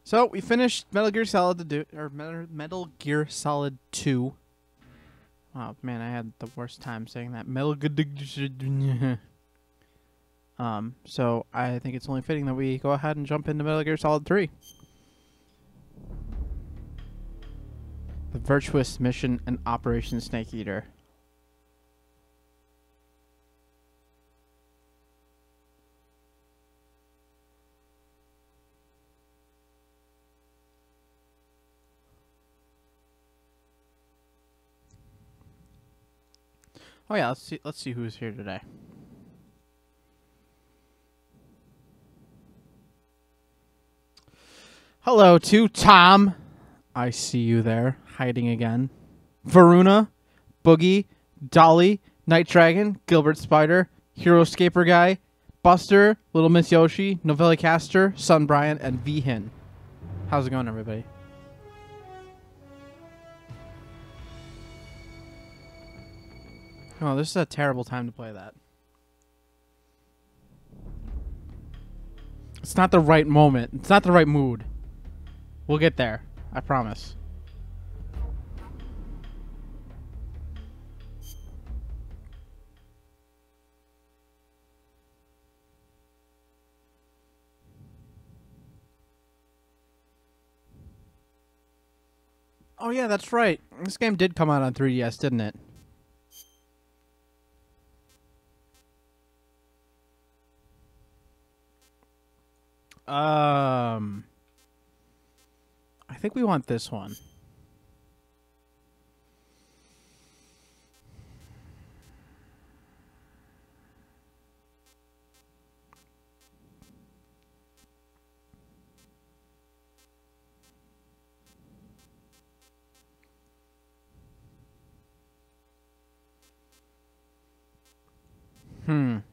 So we finished Metal Gear Metal Gear Solid 2. Oh man, I had the worst time saying that. So I think it's only fitting that we go ahead and jump into Metal Gear Solid 3. The Virtuous Mission and Operation Snake Eater. Oh yeah, let's see who's here today. Hello to Tom. I see you there, hiding again. Varuna, Boogie, Dolly, Night Dragon, Gilbert Spider, Hero Scaper Guy, Buster, Little Miss Yoshi, Novelli Caster, Sun Brian, and V Hin. How's it going, everybody? Oh, this is a terrible time to play that. It's not the right moment. It's not the right mood. We'll get there. I promise. Oh yeah, that's right. This game did come out on 3DS, didn't it? I think we want this one.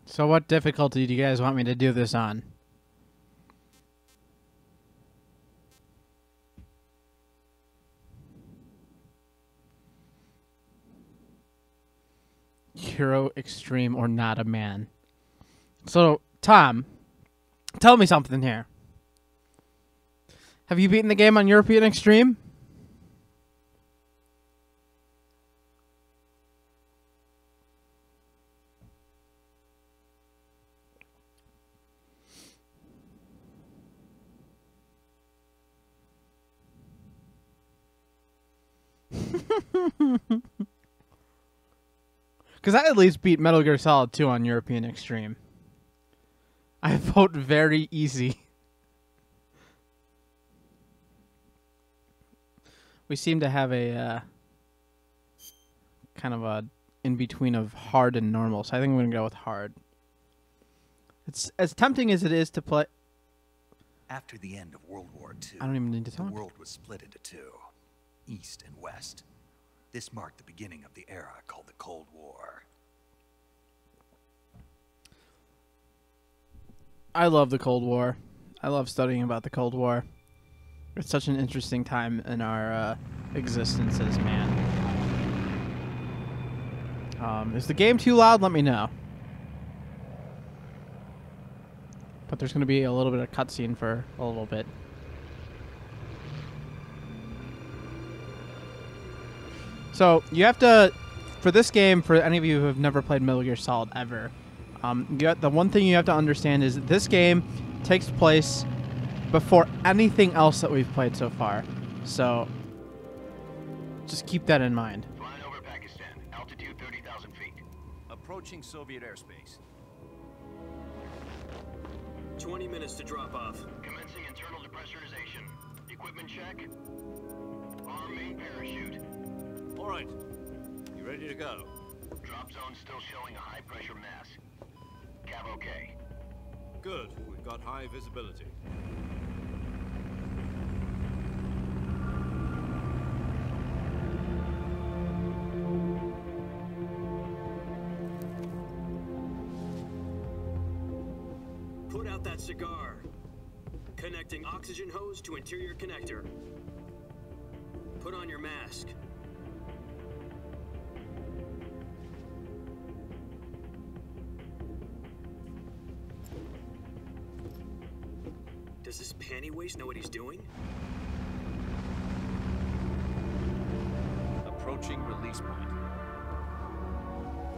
So what difficulty do you guys want me to do this on? Hero, Extreme, or Not a Man. So, Tom, tell me something here. Have you beaten the game on European Extreme? Because I at least beat Metal Gear Solid 2 on European Extreme. I vote very easy. We seem to have a kind of a in-between of hard and normal, so I think I'm going to go with hard. It's as tempting as it is to play. After the end of World War II, I don't even need to talk. The world was split into two, East and West. This marked the beginning of the era called the Cold War. I love the Cold War. I love studying about the Cold War. It's such an interesting time in our existences, man. Is the game too loud? Let me know. But there's going to be a little bit of cutscene for a little bit. So, you have to, for this game, for any of you who have never played Metal Gear Solid ever, the one thing you have to understand is that this game takes place before anything else that we've played so far. So, just keep that in mind. Flying over Pakistan, altitude 30,000 feet. Approaching Soviet airspace. 20 minutes to drop off. Commencing internal depressurization. Equipment check. Arm main parachute. All right. You ready to go? Drop zone still showing a high pressure mass. Cav okay. Good. We've got high visibility. Put out that cigar. Connecting oxygen hose to interior connector. Put on your mask. Does this panty waist know what he's doing? Approaching release point.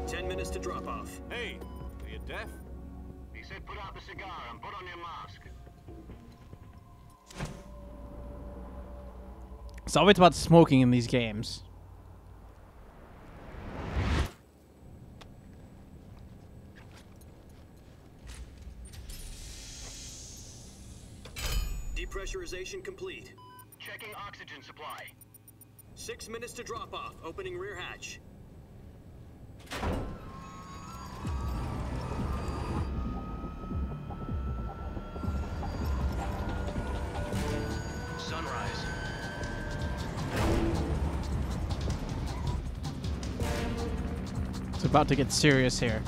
10 minutes to drop off. Hey, are you deaf? He said put out the cigar and put on your mask. It's always about smoking in these games. Depressurization complete. Checking oxygen supply. 6 minutes to drop off. Opening rear hatch. Sunrise. It's about to get serious here.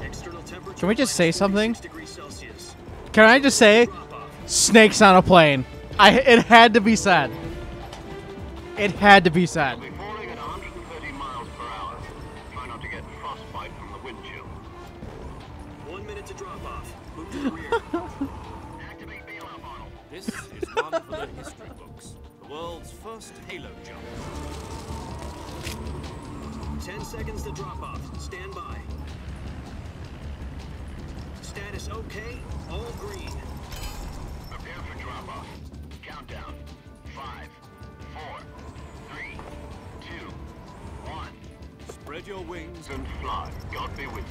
External temperature. Can we just say something? -46°C. Can I just say, Drop off. snakes on a plane? It had to be said. It had to be said. We'll be falling at 130 miles per hour. Try not to get frostbite from the wind chill. 1 minute to drop off. Move to the rear. Activate bailout model. This is one for the history books. The world's first halo jump. 10 seconds to drop off. Stand by. Status okay. All green. Prepare for drop off. Countdown. 5, 4, 3, 2, 1. Spread your wings And fly. God be with you.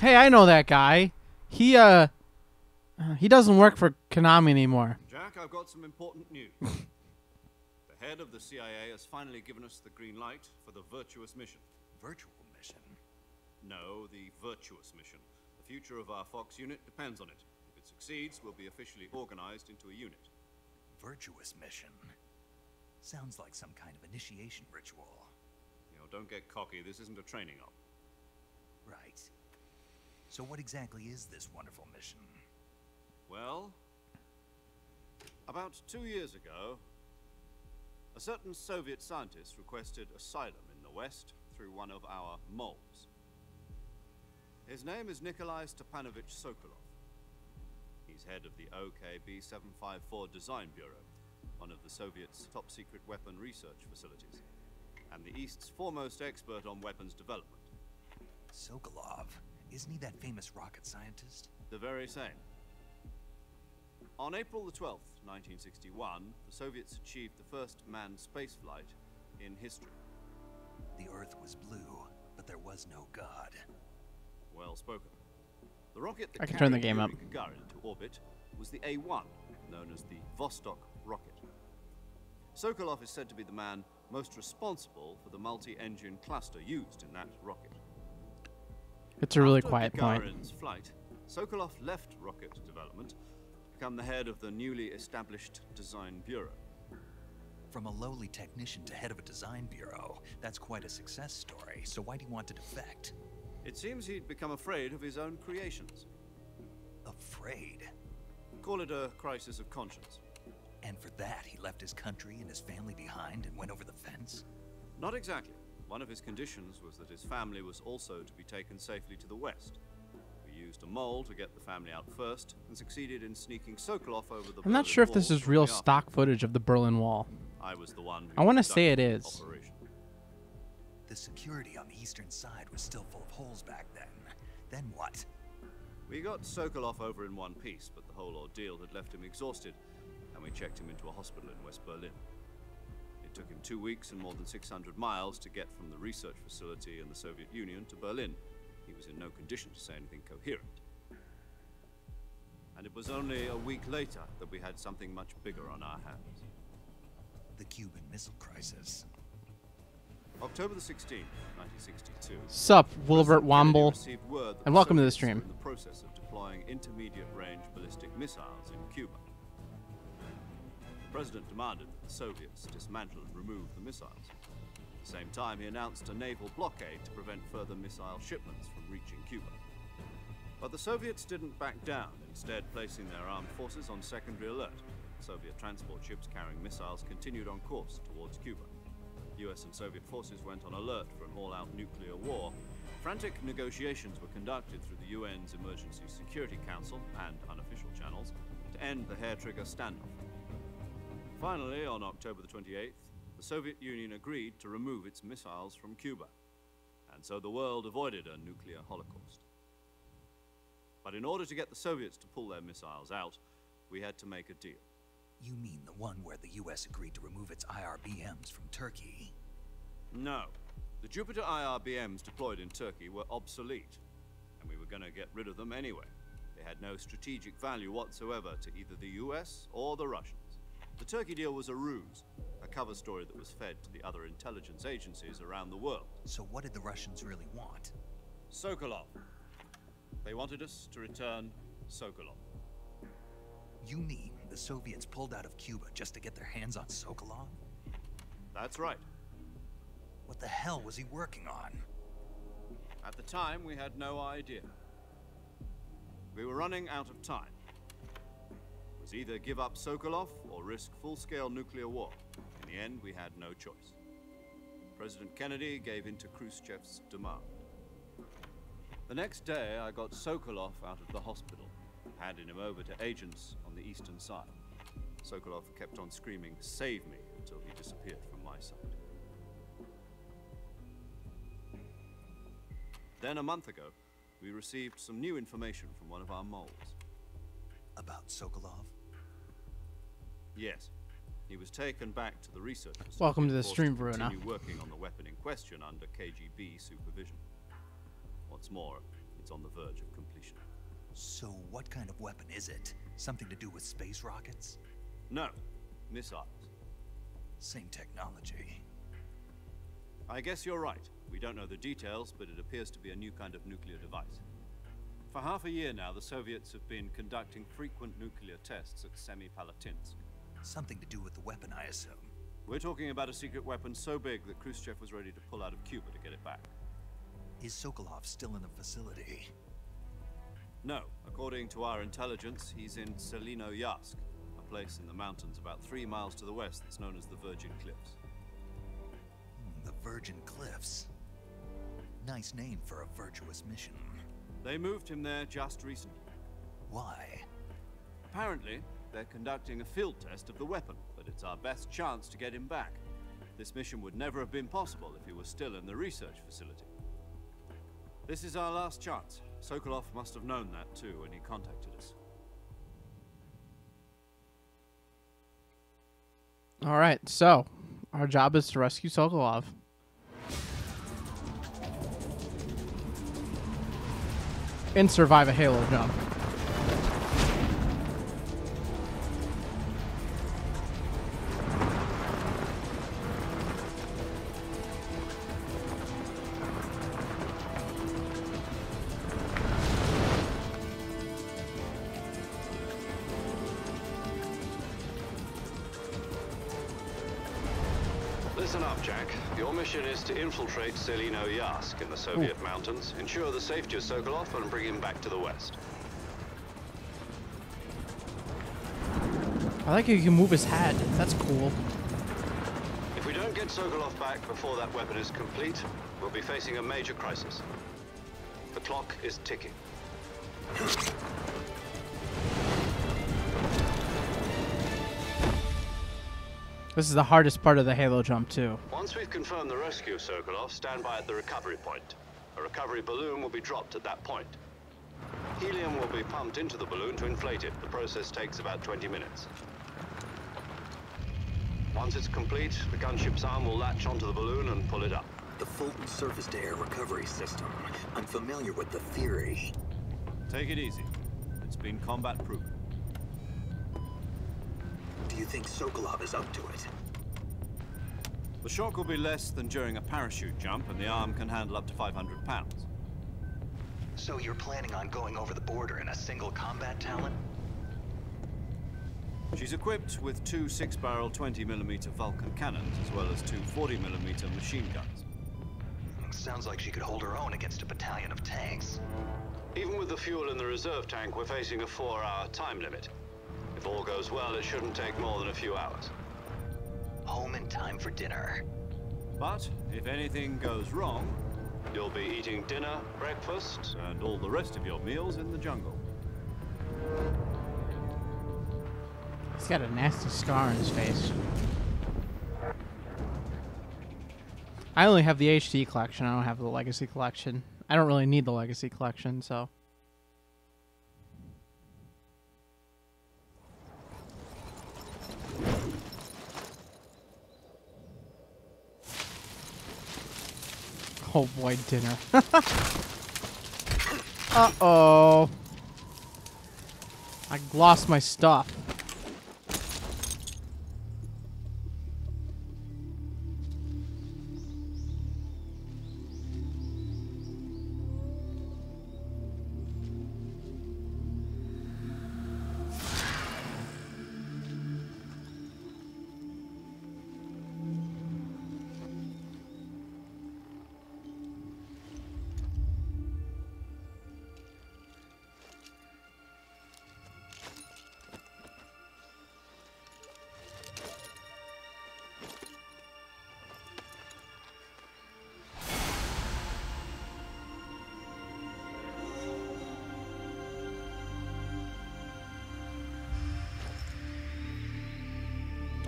Hey, I know that guy. He doesn't work for Konami anymore. Jack, I've got some important news. The head of the CIA has finally given us the green light for the virtuous mission. Virtual mission? No, the virtuous mission. The future of our Fox unit depends on it. If it succeeds, we'll be officially organized into a unit. Virtuous mission? Sounds like some kind of initiation ritual. You know, don't get cocky. This isn't a training op. Right. So what exactly is this wonderful mission? Well, about 2 years ago, a certain Soviet scientist requested asylum in the West through one of our moles. His name is Nikolai Stepanovich Sokolov. He's head of the OKB 754 Design Bureau, one of the Soviets' top-secret weapon research facilities, and the East's foremost expert on weapons development. Sokolov? Isn't he that famous rocket scientist? The very same. On April the 12th, 1961, the Soviets achieved the first manned spaceflight in history. The Earth was blue, but there was no God. Well spoken. The rocket that I can turn the carried game up. Yuri Gagarin to orbit was the A-1, known as the Vostok rocket. Sokolov is said to be the man most responsible for the multi-engine cluster used in that rocket. It's a really After quiet point. Gagarin's flight, Sokolov left rocket development to become the head of the newly established Design Bureau. From a lowly technician to head of a design bureau, that's quite a success story. So why do you want to defect? It seems he'd become afraid of his own creations. Afraid? Call it a crisis of conscience. And for that, he left his country and his family behind and went over the fence? Not exactly. One of his conditions was that his family was also to be taken safely to the west. We used a mole to get the family out first and succeeded in sneaking Sokolov over the I'm not Berlin sure if this Wall is real shortly after. stock footage of the Berlin Wall. I was the one who I wanna say conducted it the is. operation. The security on the eastern side was still full of holes back then. Then what? We got Sokolov over in one piece, but the whole ordeal had left him exhausted, and we checked him into a hospital in West Berlin. It took him 2 weeks and more than 600 miles to get from the research facility in the Soviet Union to Berlin. He was in no condition to say anything coherent. And it was only a week later that we had something much bigger on our hands. The Cuban Missile Crisis. October the 16th, 1962. Sup, Wilbert President Kennedy Womble, received word that and welcome to the Soviets were stream. in the process of deploying intermediate-range ballistic missiles in Cuba. The president demanded that the Soviets dismantle and remove the missiles. At the same time, he announced a naval blockade to prevent further missile shipments from reaching Cuba. But the Soviets didn't back down, instead placing their armed forces on secondary alert. Soviet transport ships carrying missiles continued on course towards Cuba. US and Soviet forces went on alert for an all-out nuclear war. Frantic negotiations were conducted through the UN's Emergency Security Council and unofficial channels to end the hair-trigger standoff. Finally, on October the 28th, the Soviet Union agreed to remove its missiles from Cuba, and so the world avoided a nuclear holocaust. But in order to get the Soviets to pull their missiles out, we had to make a deal. You mean the one where the US agreed to remove its IRBMs from Turkey? No. The Jupiter IRBMs deployed in Turkey were obsolete, and we were going to get rid of them anyway. They had no strategic value whatsoever to either the US or the Russians. The Turkey deal was a ruse, a cover story that was fed to the other intelligence agencies around the world. So what did the Russians really want? Sokolov. They wanted us to return Sokolov. You mean the Soviets pulled out of Cuba just to get their hands on Sokolov? That's right. What the hell was he working on? At the time, we had no idea. We were running out of time. It was either give up Sokolov or risk full-scale nuclear war. In the end, we had no choice. President Kennedy gave in to Khrushchev's demand. The next day, I got Sokolov out of the hospital, handing him over to agents on the eastern side. Sokolov kept on screaming, "Save me," until he disappeared from my sight. Then a month ago, we received some new information from one of our moles. About Sokolov? Yes. He was taken back to the research facility. Welcome to the and forced stream, to Verona. continue working on the weapon in question under KGB supervision. What's more, it's on the verge of completion. So what kind of weapon is it? Something to do with space rockets? No, missiles. Same technology. I guess you're right. We don't know the details, but it appears to be a new kind of nuclear device. For half a year now, the Soviets have been conducting frequent nuclear tests at Semipalatinsk. Something to do with the weapon, I assume. We're talking about a secret weapon so big that Khrushchev was ready to pull out of Cuba to get it back. Is Sokolov still in the facility? No. According to our intelligence, he's in Selino-Yarsk, a place in the mountains about 3 miles to the west that's known as the Virgin Cliffs. The Virgin Cliffs. Nice name for a virtuous mission. They moved him there just recently. Why? Apparently, they're conducting a field test of the weapon, but it's our best chance to get him back. This mission would never have been possible if he was still in the research facility. This is our last chance. Sokolov must have known that too when he contacted us. All right, so our job is to rescue Sokolov. And survive a Halo jump. Listen up, Jack. Your mission is to infiltrate Selino-Yarsk in the Soviet mountains, ensure the safety of Sokolov, and bring him back to the west. I like how you can move his head. That's cool. If we don't get Sokolov back before that weapon is complete, we'll be facing a major crisis. The clock is ticking. This is the hardest part of the Halo jump, too. Once we've confirmed the rescue of Sokolov, stand by at the recovery point. A recovery balloon will be dropped at that point. Helium will be pumped into the balloon to inflate it. The process takes about 20 minutes. Once it's complete, the gunship's arm will latch onto the balloon and pull it up. The Fulton surface-to-air recovery system. I'm familiar with the theory. Take it easy. It's been combat-proven. Do you think Sokolov is up to it? The shock will be less than during a parachute jump, and the arm can handle up to 500 pounds. So you're planning on going over the border in a single combat talent? She's equipped with two 6-barrel 20mm Vulcan cannons, as well as two 40mm machine guns. Sounds like she could hold her own against a battalion of tanks. Even with the fuel in the reserve tank, we're facing a 4-hour time limit. If all goes well, it shouldn't take more than a few hours. Home in time for dinner. But if anything goes wrong, You'll be eating dinner, breakfast, and all the rest of your meals in the jungle. He's got a nasty scar on his face. I only have the HD collection. I don't have the Legacy collection. I don't really need the Legacy collection, so. Oh boy, dinner. Uh-oh. I lost my stuff.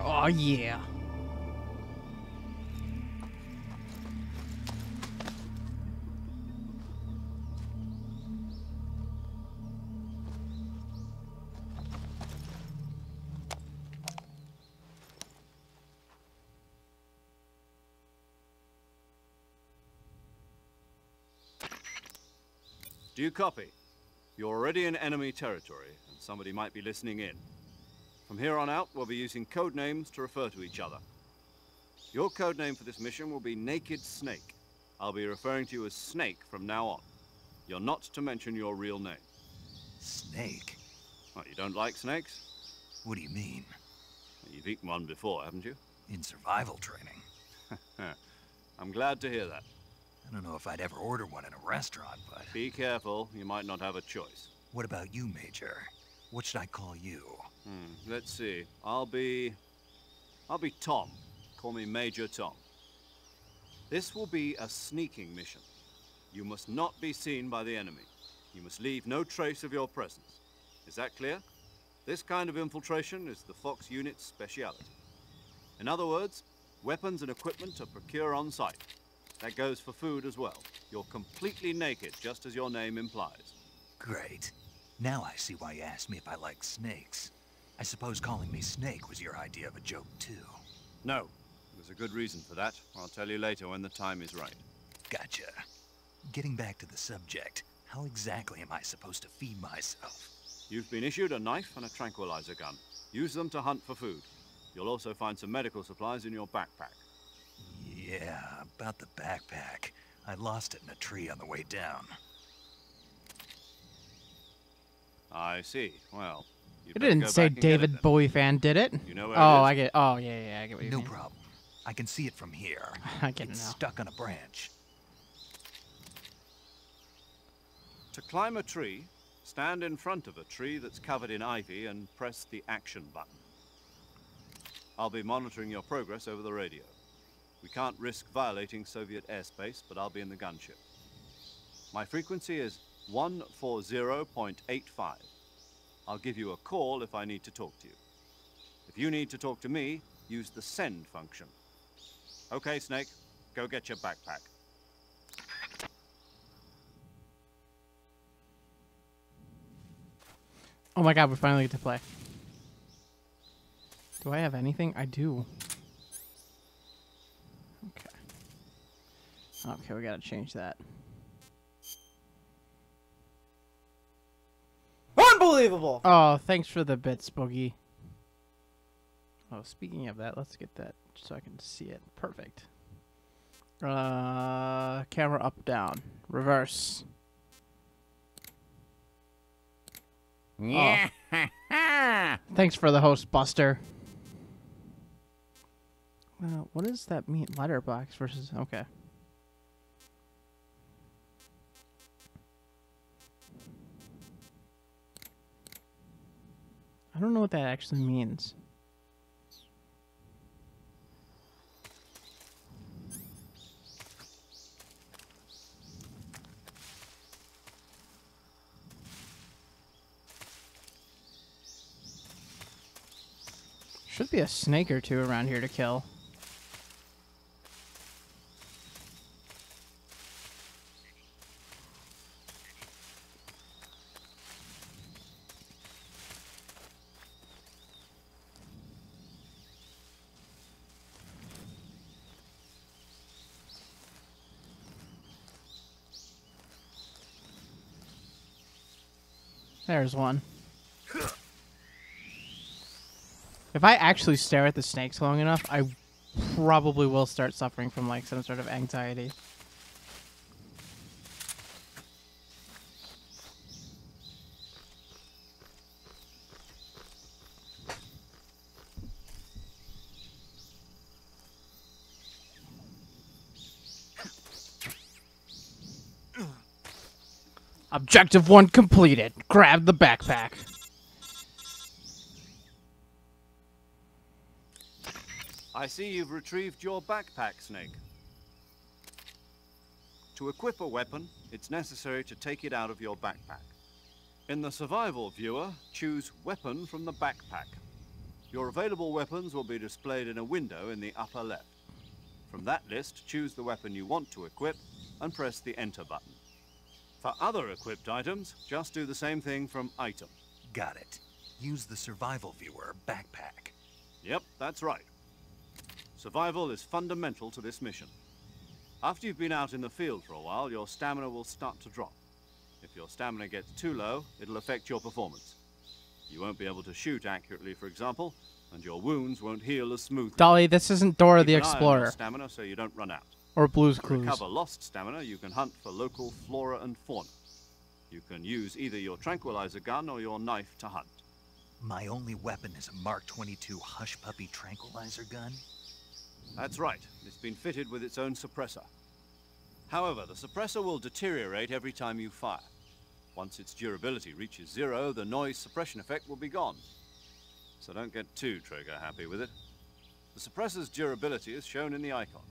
Oh, yeah. Do you copy? You're already in enemy territory, and somebody might be listening in. From here on out, we'll be using code names to refer to each other. Your code name for this mission will be Naked Snake. I'll be referring to you as Snake from now on. You're not to mention your real name. Snake? What, you don't like snakes? What do you mean? You've eaten one before, haven't you? In survival training. I'm glad to hear that. I don't know if I'd ever order one in a restaurant, but... Be careful, you might not have a choice. What about you, Major? What should I call you? Let's see. I'll be Tom. Call me Major Tom. This will be a sneaking mission. You must not be seen by the enemy. You must leave no trace of your presence. Is that clear? This kind of infiltration is the Fox unit's speciality. In other words, weapons and equipment are procured on site. That goes for food as well. You're completely naked, just as your name implies. Great. Now I see why you asked me if I like snakes. I suppose calling me Snake was your idea of a joke, too. No. There's a good reason for that. I'll tell you later when the time is right. Gotcha. Getting back to the subject, how exactly am I supposed to feed myself? You've been issued a knife and a tranquilizer gun. Use them to hunt for food. You'll also find some medical supplies in your backpack. Yeah, about the backpack. I lost it in a tree on the way down. I see. Well, It didn't say David Bowie fan, did it? You know where Oh, it is? I get. Oh, yeah, I get what you No mean. problem. I can see it from here. I get it It's now. stuck on a branch. To climb a tree, stand in front of a tree that's covered in ivy and press the action button. I'll be monitoring your progress over the radio. We can't risk violating Soviet airspace, but I'll be in the gunship. My frequency is 140.85. I'll give you a call if I need to talk to you. If you need to talk to me, use the send function. Okay, Snake, go get your backpack. Oh my god, we finally get to play. Do I have anything? I do. Okay. Okay, we gotta change that. Unbelievable! Oh, thanks for the bits, Boogie. Oh, speaking of that, let's get that so I can see it. Perfect. Camera up, down. Reverse. Oh. Thanks for the host, Buster. What does that mean? Letterbox versus... Okay. I don't know what that actually means. Should be a snake or two around here to kill. There's one. If I actually stare at the snakes long enough, I probably will start suffering from like some sort of anxiety. Objective 1 completed. Grab the backpack. I see you've retrieved your backpack, Snake. To equip a weapon, it's necessary to take it out of your backpack. In the survival viewer, choose Weapon from the backpack. Your available weapons will be displayed in a window in the upper left. From that list, choose the weapon you want to equip and press the Enter button. For other equipped items, just do the same thing from Item. Got it. Use the survival viewer backpack. Yep, that's right. Survival is fundamental to this mission. After you've been out in the field for a while, your stamina will start to drop. If your stamina gets too low, it'll affect your performance. You won't be able to shoot accurately, for example, and your wounds won't heal as smoothly. Dolly, this isn't Dora the Keep an eye on Explorer. your stamina so you don't run out. Or Blue's To Clues. recover lost stamina, you can hunt for local flora and fauna. You can use either your tranquilizer gun or your knife to hunt. My only weapon is a Mark 22 Hush Puppy tranquilizer gun? That's right. It's been fitted with its own suppressor. However, the suppressor will deteriorate every time you fire. Once its durability reaches 0, the noise suppression effect will be gone. So don't get too trigger happy with it. The suppressor's durability is shown in the icon.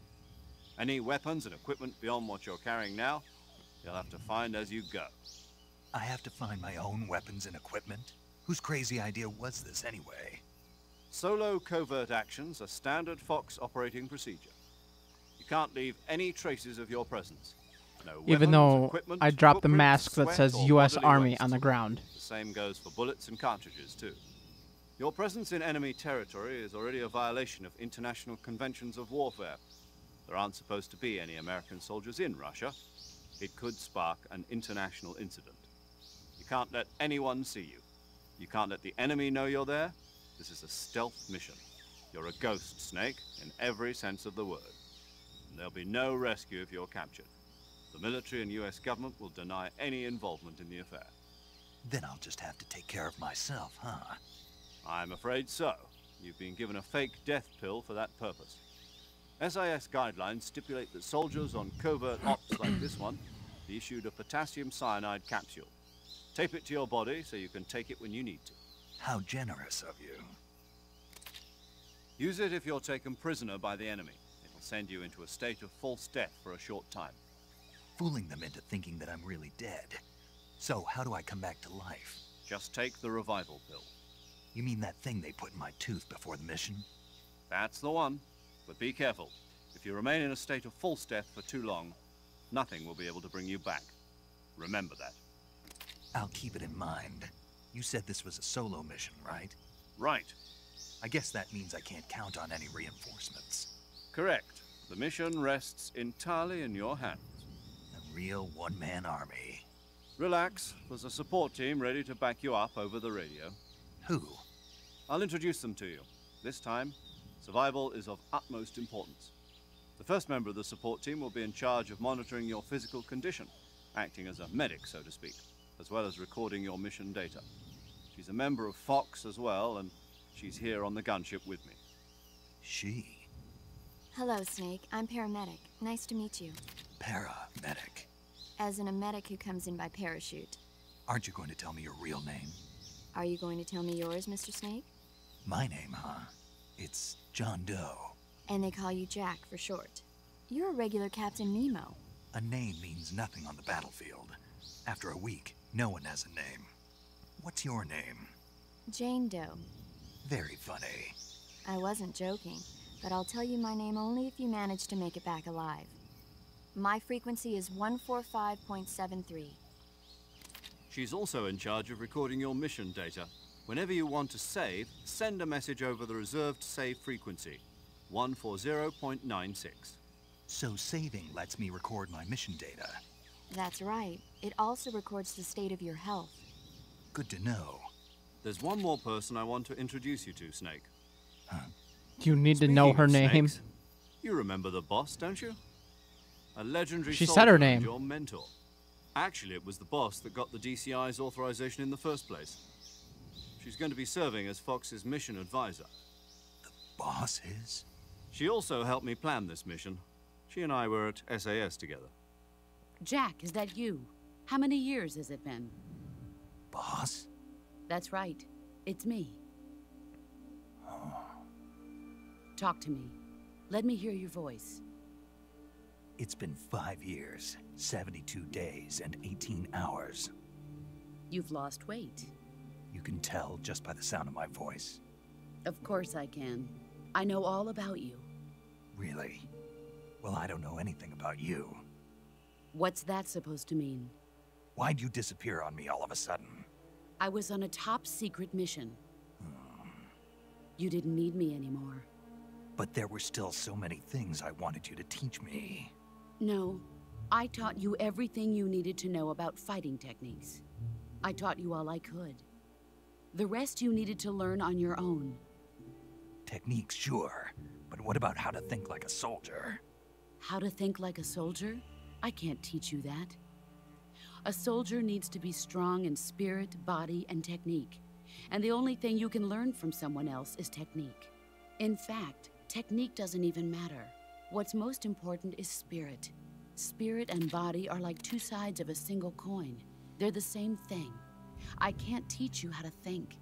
Any weapons and equipment beyond what you're carrying now, you'll have to find as you go. I have to find my own weapons and equipment? Whose crazy idea was this anyway? Solo covert actions are standard Fox operating procedure. You can't leave any traces of your presence. No Even weapons, though equipment, I dropped the footprints, mask that sweat, says or U.S. bodily Army waste. on the ground. The same goes for bullets and cartridges, too. Your presence in enemy territory is already a violation of international conventions of warfare. There aren't supposed to be any American soldiers in Russia. It could spark an international incident. You can't let anyone see you. You can't let the enemy know you're there. This is a stealth mission. You're a ghost, Snake, in every sense of the word. And there'll be no rescue if you're captured. The military and US government will deny any involvement in the affair. Then I'll just have to take care of myself, huh? I'm afraid so. You've been given a fake death pill for that purpose. SIS guidelines stipulate that soldiers on covert ops like this one be issued a potassium cyanide capsule. Tape it to your body so you can take it when you need to. How generous of you. Use it if you're taken prisoner by the enemy. It'll send you into a state of false death for a short time. Fooling them into thinking that I'm really dead. So, how do I come back to life? Just take the revival pill. You mean that thing they put in my tooth before the mission? That's the one. But be careful. If you remain in a state of false death for too long, nothing will be able to bring you back. Remember that. I'll keep it in mind. You said this was a solo mission, right? Right. I guess that means I can't count on any reinforcements. Correct. The mission rests entirely in your hands. A real one-man army. Relax. There's a support team ready to back you up over the radio. Who? I'll introduce them to you. This time, survival is of utmost importance. The first member of the support team will be in charge of monitoring your physical condition, acting as a medic, so to speak, as well as recording your mission data. She's a member of Fox as well, and she's here on the gunship with me. She? Hello, Snake. I'm paramedic. Nice to meet you. Paramedic. As in a medic who comes in by parachute. Aren't you going to tell me your real name? Are you going to tell me yours, Mr. Snake? My name, huh? It's John Doe. And they call you Jack for short. You're a regular Captain Nemo. A name means nothing on the battlefield. After a week, no one has a name. What's your name? Jane Doe. Very funny. I wasn't joking, but I'll tell you my name only if you manage to make it back alive. My frequency is 145.73. She's also in charge of recording your mission data. Whenever you want to save, send a message over the reserved save frequency, 140.96. So saving lets me record my mission data. That's right. It also records the state of your health. Good to know. There's one more person I want to introduce you to, Snake. You need to know her Speaking of name. snakes, you remember the boss, don't you? A legendary She soldier said her and name. your mentor. Actually, it was the boss that got the DCI's authorization in the first place. She's going to be serving as Fox's mission advisor. Boss is? She also helped me plan this mission. She and I were at SAS together. Jack, is that you? How many years has it been? Boss? That's right. It's me. Talk to me. Let me hear your voice. It's been 5 years, 72 days, and 18 hours. You've lost weight. You can tell just by the sound of my voice. Of course I can. I know all about you. Really? Well, I don't know anything about you. What's that supposed to mean? Why'd you disappear on me all of a sudden? I was on a top secret mission. You didn't need me anymore. But there were still so many things I wanted you to teach me. No, I taught you everything you needed to know about fighting techniques. I taught you all I could. The rest you needed to learn on your own. Techniques, sure. But what about how to think like a soldier? How to think like a soldier? I can't teach you that. A soldier needs to be strong in spirit, body, and technique. And the only thing you can learn from someone else is technique. In fact, technique doesn't even matter. What's most important is spirit. Spirit and body are like two sides of a single coin. They're the same thing. I can't teach you how to think.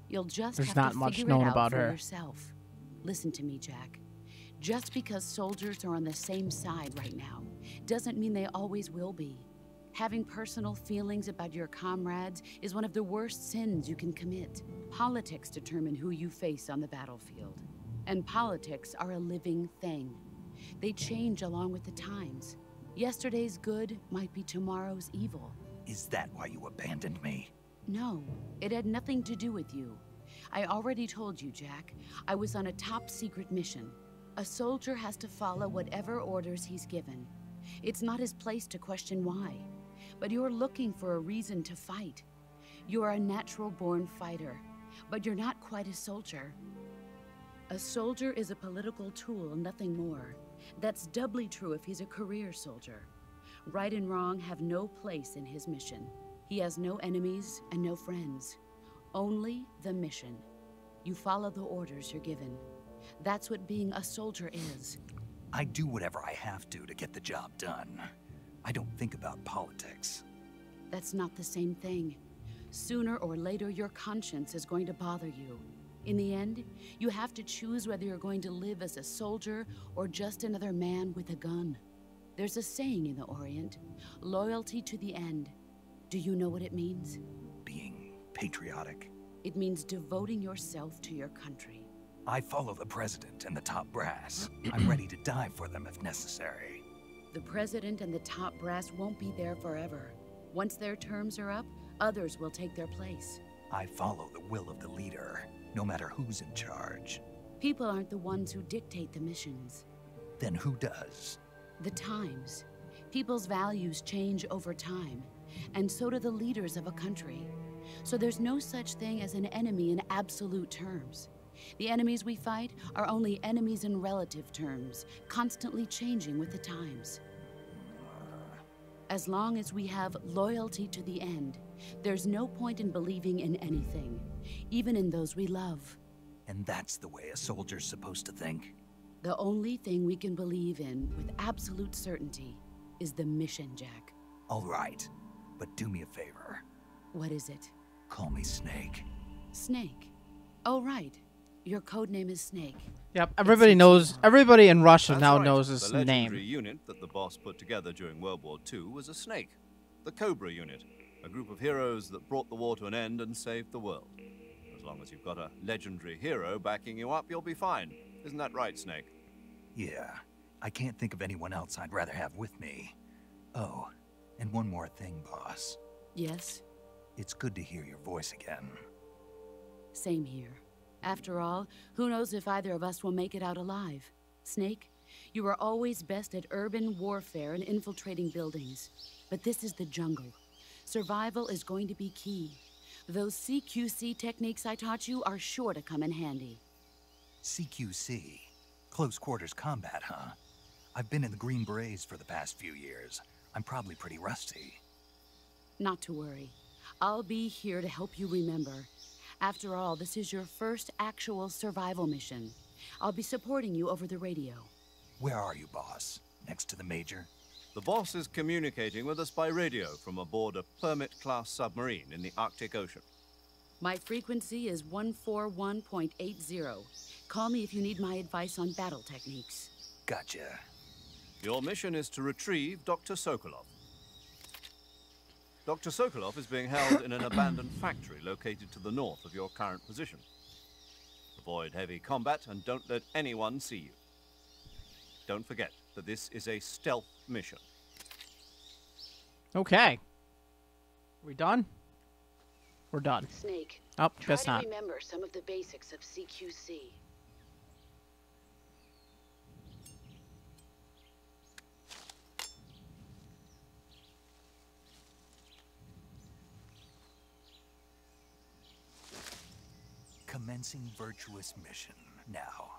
You'll just There's have not to much figure known it out about for her. yourself. Listen to me, Jack. Just because soldiers are on the same side right now doesn't mean they always will be. Having personal feelings about your comrades is one of the worst sins you can commit. Politics determine who you face on the battlefield. And politics are a living thing. They change along with the times. Yesterday's good might be tomorrow's evil. Is that why you abandoned me? No, it had nothing to do with you. I already told you, Jack. I was on a top secret mission. A soldier has to follow whatever orders he's given. It's not his place to question why. But you're looking for a reason to fight. You are a natural-born fighter, but you're not quite a soldier. A soldier is a political tool, nothing more. That's doubly true if he's a career soldier. Right and wrong have no place in his mission. He has no enemies and no friends. Only the mission. You follow the orders you're given. That's what being a soldier is. I do whatever I have to get the job done. I don't think about politics. That's not the same thing. Sooner or later, your conscience is going to bother you. In the end, you have to choose whether you're going to live as a soldier or just another man with a gun. There's a saying in the Orient, loyalty to the end. Do you know what it means? Being patriotic. It means devoting yourself to your country. I follow the president and the top brass. I'm ready to die for them if necessary. The president and the top brass won't be there forever. Once their terms are up, others will take their place. I follow the will of the leader, no matter who's in charge. People aren't the ones who dictate the missions. Then who does? The times. People's values change over time, and so do the leaders of a country. So there's no such thing as an enemy in absolute terms. The enemies we fight are only enemies in relative terms, constantly changing with the times. As long as we have loyalty to the end, there's no point in believing in anything, even in those we love. And that's the way a soldier's supposed to think? The only thing we can believe in with absolute certainty is the mission, Jack. All right, but do me a favor. What is it? Call me Snake. Snake. Oh, right. Your code name is Snake. Yep, everybody knows. Everybody in Russia That's now right. knows his The legendary name. unit that the boss put together during World War II was a snake. The Cobra unit. A group of heroes that brought the war to an end and saved the world. As long as you've got a legendary hero backing you up, you'll be fine. Isn't that right, Snake? Yeah, I can't think of anyone else I'd rather have with me. Oh, and one more thing, boss. Yes? It's good to hear your voice again. Same here. After all, who knows if either of us will make it out alive? Snake, you are always best at urban warfare and infiltrating buildings. But this is the jungle. Survival is going to be key. Those CQC techniques I taught you are sure to come in handy. CQC? Close quarters combat, huh? I've been in the Green Berets for the past few years. I'm probably pretty rusty. Not to worry. I'll be here to help you remember. After all, this is your first actual survival mission. I'll be supporting you over the radio. Where are you, boss? Next to the Major? The boss is communicating with us by radio from aboard a Permit-class submarine in the Arctic Ocean. My frequency is 141.80. Call me if you need my advice on battle techniques. Gotcha. Your mission is to retrieve Dr. Sokolov. Dr. Sokolov is being held in an abandoned factory located to the north of your current position. Avoid heavy combat and don't let anyone see you. Don't forget that this is a stealth mission. Okay. We done? We're done. Snake, Oh, try guess to not. remember some of the basics of CQC. Commencing virtuous mission now.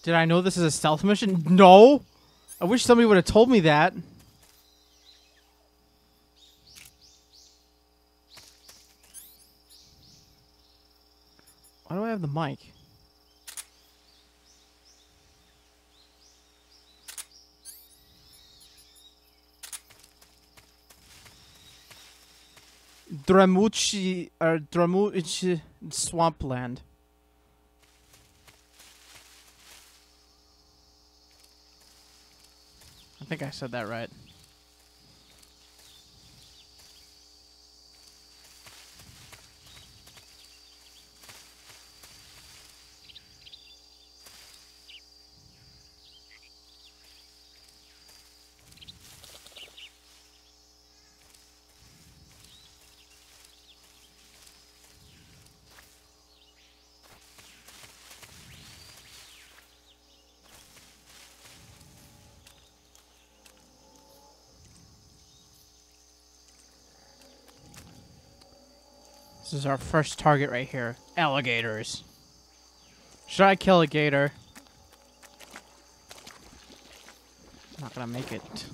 Did I know this is a stealth mission? No! I wish somebody would have told me that. Why do I have the mic? Dramuchi Swampland. I think I said that right. This is our first target right here. Alligators. Should I kill a gator? Not gonna make it.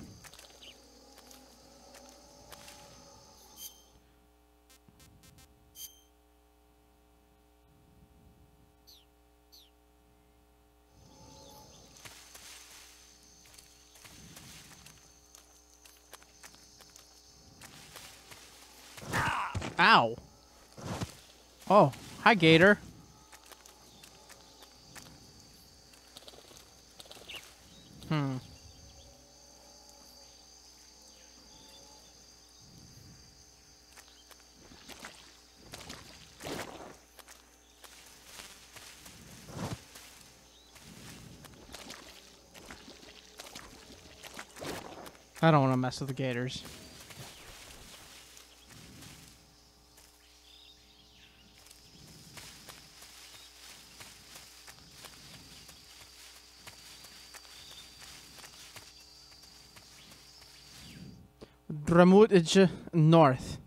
Ow. Oh, hi, gator. I don't want to mess with the gators. Dramutic North.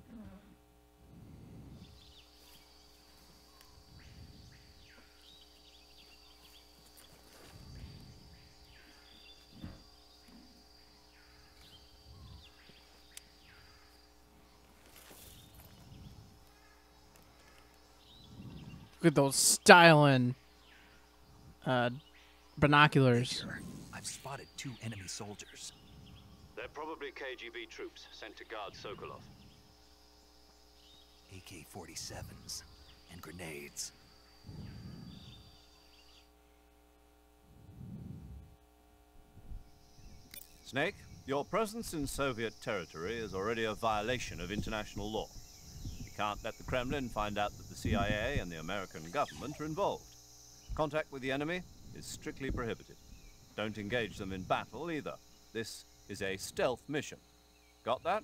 Look at those styling binoculars. Here, I've spotted 2 enemy soldiers. They're probably KGB troops sent to guard Sokolov. AK-47s and grenades. Snake, your presence in Soviet territory is already a violation of international law. You can't let the Kremlin find out that the CIA and the American government are involved. Contact with the enemy is strictly prohibited. Don't engage them in battle either. This is a stealth mission. Got that?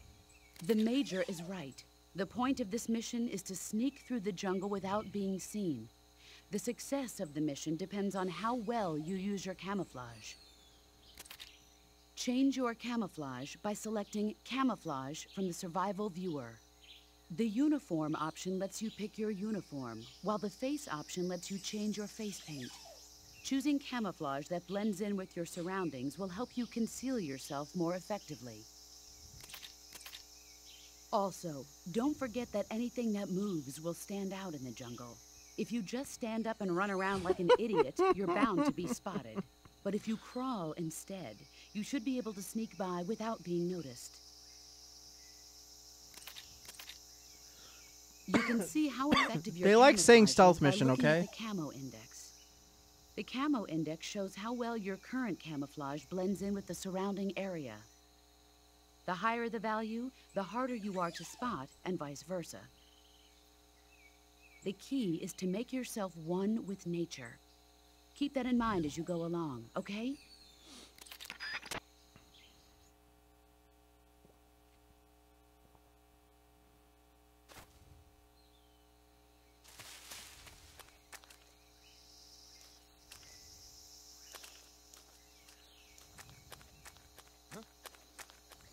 The Major is right. The point of this mission is to sneak through the jungle without being seen. The success of the mission depends on how well you use your camouflage. Change your camouflage by selecting Camouflage from the Survival Viewer. The Uniform option lets you pick your uniform, while the Face option lets you change your face paint. Choosing camouflage that blends in with your surroundings will help you conceal yourself more effectively. Also, don't forget that anything that moves will stand out in the jungle. If you just stand up and run around like an idiot, you're bound to be spotted. But if you crawl instead, you should be able to sneak by without being noticed. You can see how effective your They like saying camouflage is stealth by mission, looking at okay? the camo index. The camo index shows how well your current camouflage blends in with the surrounding area. The higher the value, the harder you are to spot, and vice versa. The key is to make yourself one with nature. Keep that in mind as you go along, okay?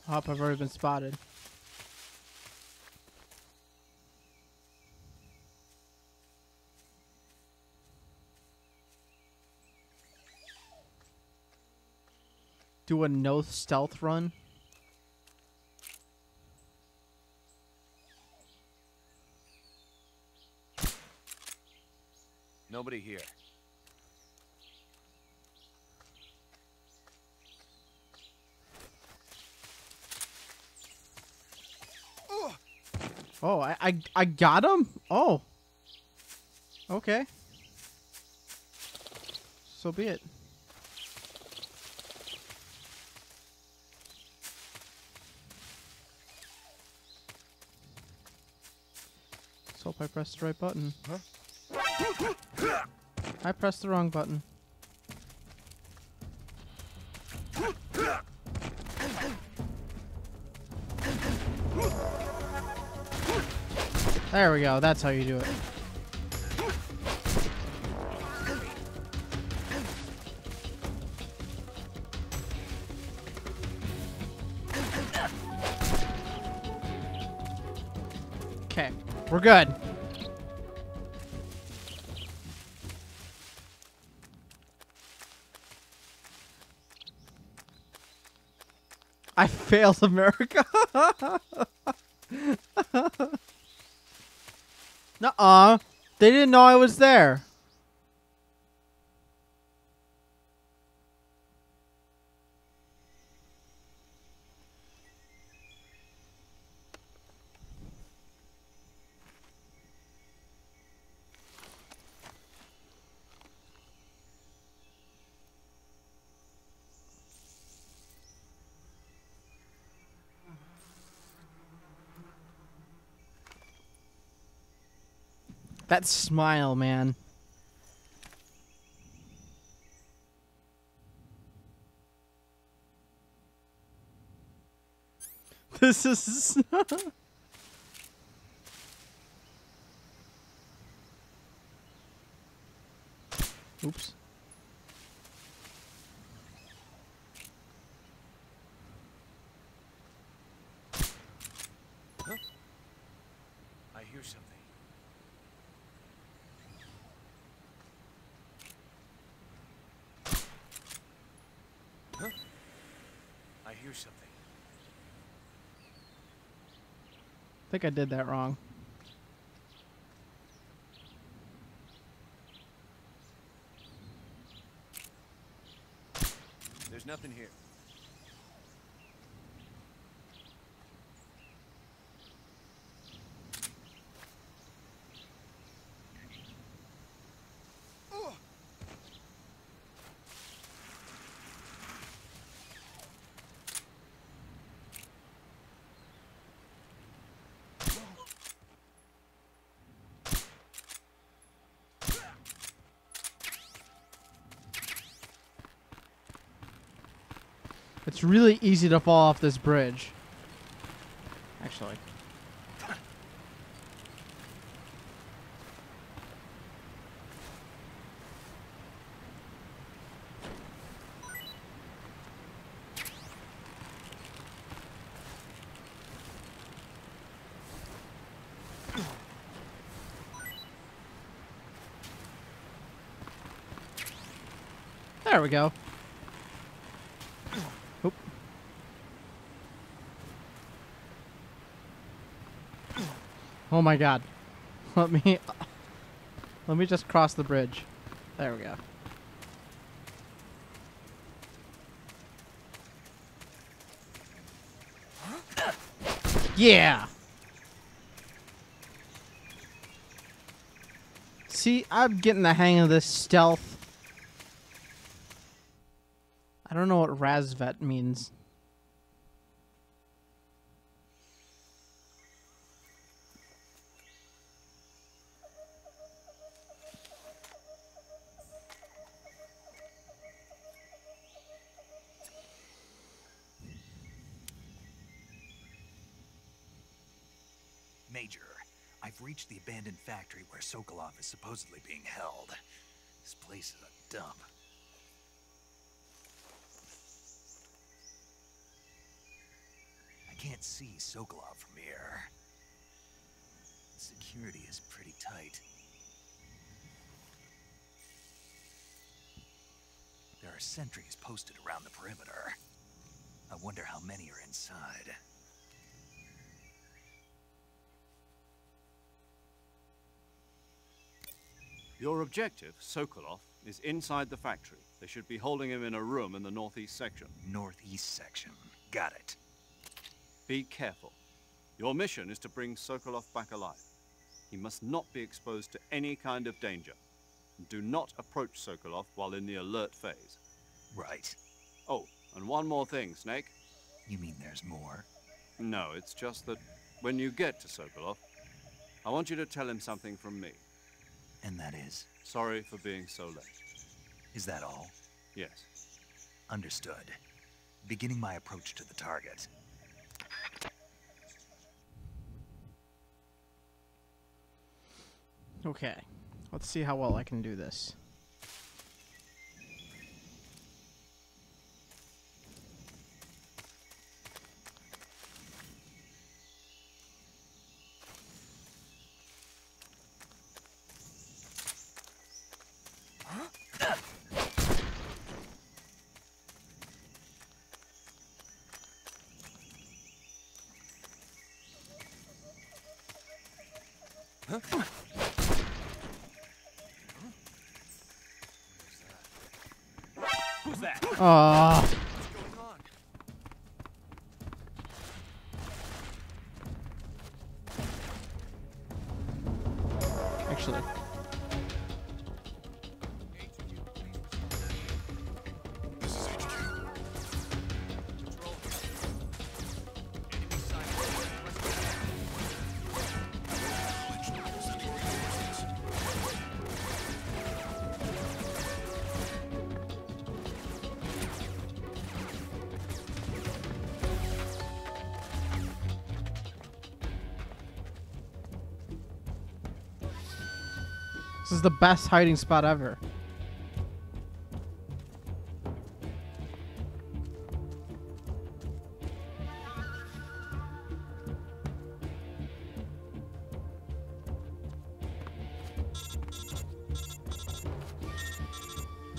I hope I've already been spotted. Do a no stealth run. Nobody here. Oh, I got him? Oh. Okay. So be it. Let's hope I pressed the right button. Huh? I pressed the wrong button. There we go. That's how you do it. Okay, we're good. I failed America. Nuh-uh. They didn't know I was there. That smile, man. This is... Oops. Huh? I hear something. Huh? I hear something. I think I did that wrong. nothing here. It's really easy to fall off this bridge. Actually. There we go. Oop. Oh my god. Let me just cross the bridge. There we go. Yeah. See, I'm getting the hang of this stealth. I don't know what Razvet means. Major, I've reached the abandoned factory where Sokolov is supposedly being held. This place is a dump. I can't see Sokolov from here. Security is pretty tight. There are sentries posted around the perimeter. I wonder how many are inside. Your objective, Sokolov, is inside the factory. They should be holding him in a room in the northeast section. Northeast section. Got it. Be careful. Your mission is to bring Sokolov back alive. He must not be exposed to any kind of danger. Do not approach Sokolov while in the alert phase. Right. Oh, and one more thing, Snake. You mean there's more? No, it's just that when you get to Sokolov, I want you to tell him something from me. And that is? Sorry for being so late. Is that all? Yes. Understood. Beginning my approach to the target. Okay. Let's see how well I can do this. Who's that? Oh. What's going on? Actually. This is HQ. Control. Enemy side. Sending reinforcements. This is the best hiding spot ever.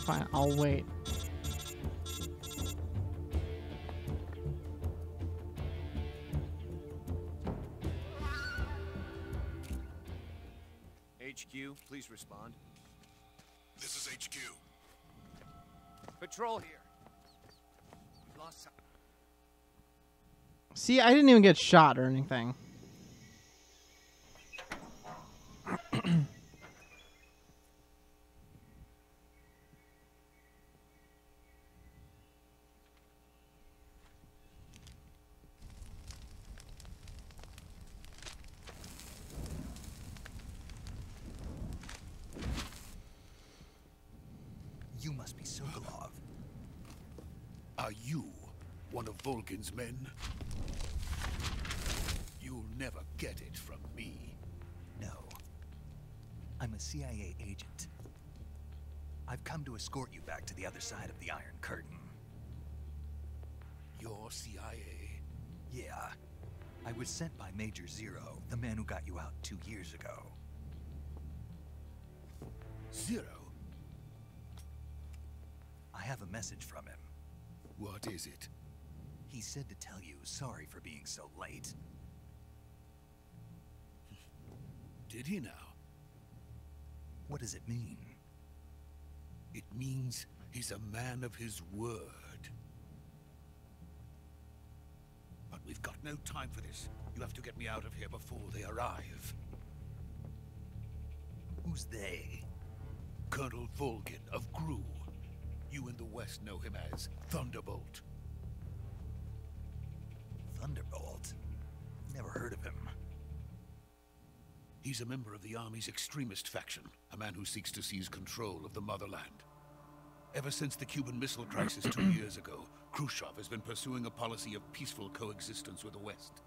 Fine, I'll wait. HQ, please respond. This is HQ. Patrol here. lost some. See, I didn't even get shot or anything. You must be Sokolov. Are you one of Volgin's men? You'll never get it from me. No. I'm a CIA agent. I've come to escort you back to the other side of the Iron Curtain. You're CIA? Yeah. I was sent by Major Zero, the man who got you out 2 years ago. Zero? I have a message from him. What is it? He said to tell you sorry for being so late. Did he now? What does it mean? It means he's a man of his word. But we've got no time for this. You have to get me out of here before they arrive. Who's they? Colonel Volgin of Gru. You in the West know him as Thunderbolt. Thunderbolt? Never heard of him. He's a member of the Army's extremist faction, a man who seeks to seize control of the motherland. Ever since the Cuban Missile Crisis 2 years ago, Khrushchev has been pursuing a policy of peaceful coexistence with the West.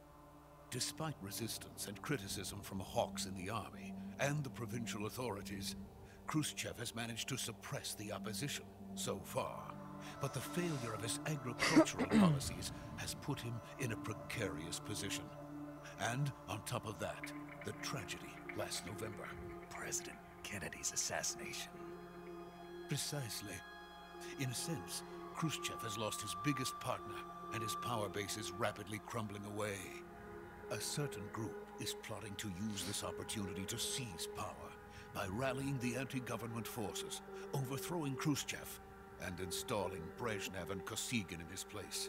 Despite resistance and criticism from hawks in the army and the provincial authorities, Khrushchev has managed to suppress the opposition so far. But the failure of his agricultural policies has put him in a precarious position. And on top of that, the tragedy last November. President Kennedy's assassination. Precisely. In a sense, Khrushchev has lost his biggest partner, and his power base is rapidly crumbling away. A certain group is plotting to use this opportunity to seize power by rallying the anti-government forces, overthrowing Khrushchev, and installing Brezhnev and Kosygin in his place.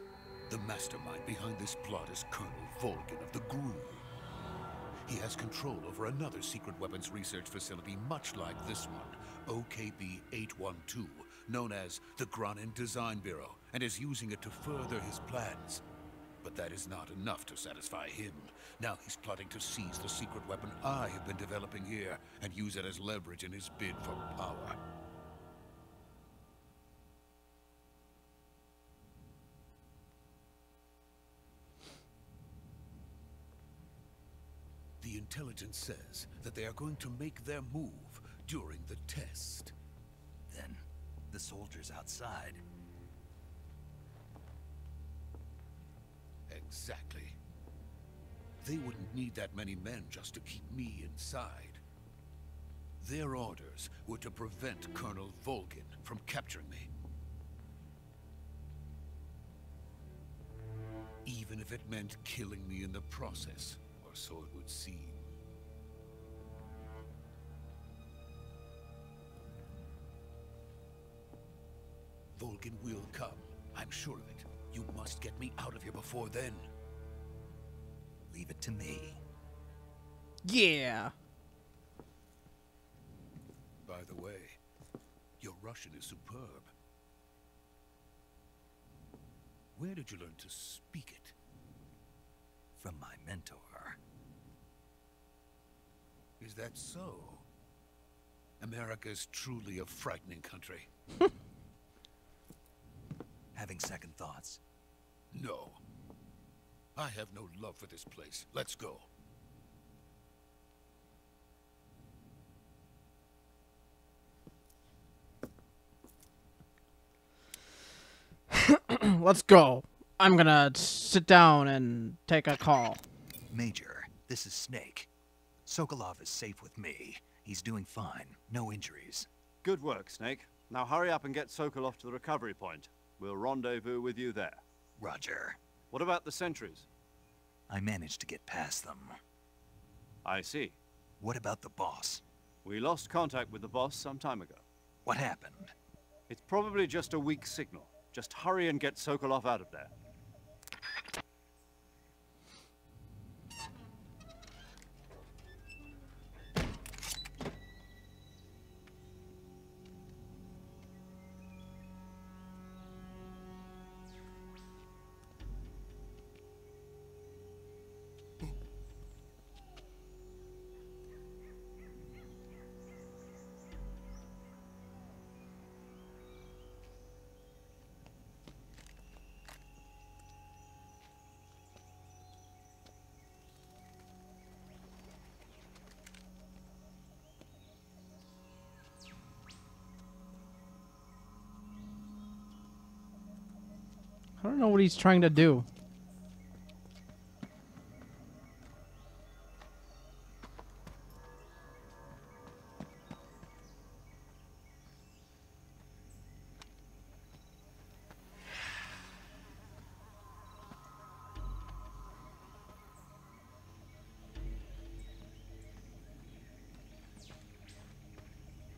The mastermind behind this plot is Colonel Volgin of the GRU. He has control over another secret weapons research facility much like this one, OKB-812, known as the Granin Design Bureau, and is using it to further his plans. But that is not enough to satisfy him. Now he's plotting to seize the secret weapon I have been developing here and use it as leverage in his bid for power. The intelligence says that they are going to make their move during the test. Then, the soldiers outside. Exactly. They wouldn't need that many men just to keep me inside. Their orders were to prevent Colonel Volgin from capturing me. Even if it meant killing me in the process, or so it would seem. Volgin will come. I'm sure of it. You must get me out of here before then. Leave it to me. Yeah. By the way, your Russian is superb. Where did you learn to speak it? From my mentor. Is that so? America is truly a frightening country. Having second thoughts. No. I have no love for this place. Let's go. Let's go. I'm gonna sit down and take a call. Major, this is Snake. Sokolov is safe with me. He's doing fine. No injuries. Good work, Snake. Now hurry up and get Sokolov to the recovery point. We'll rendezvous with you there. Roger. What about the sentries? I managed to get past them. I see. What about the boss? We lost contact with the boss some time ago. What happened? It's probably just a weak signal. Just hurry and get Sokolov out of there. I don't know what he's trying to do.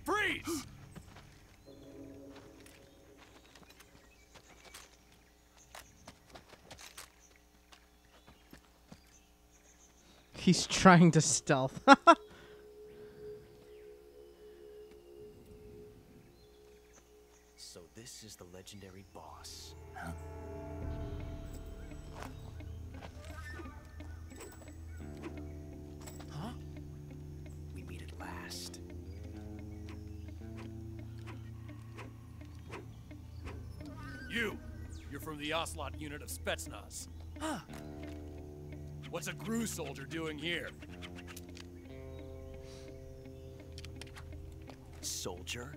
Freeze! He's trying to stealth. So this is the legendary boss. Huh? Huh? We meet at last. You're from the Ocelot unit of Spetsnaz. Huh. What's a GRU soldier doing here? Soldier?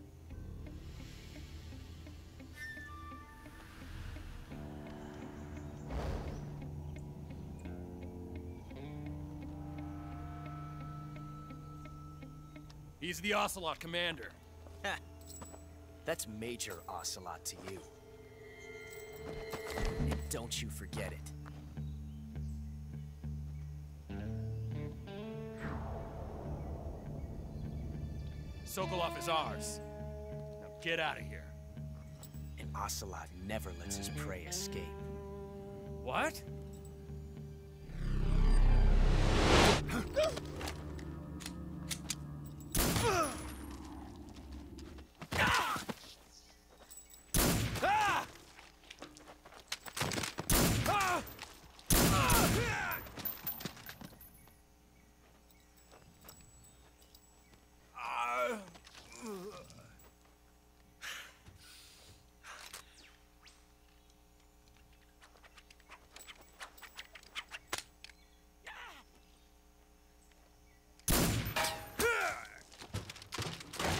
He's the Ocelot commander. Ha! That's Major Ocelot to you. And don't you forget it. Sokolov is ours. Now get out of here. And Ocelot never lets his prey escape. What?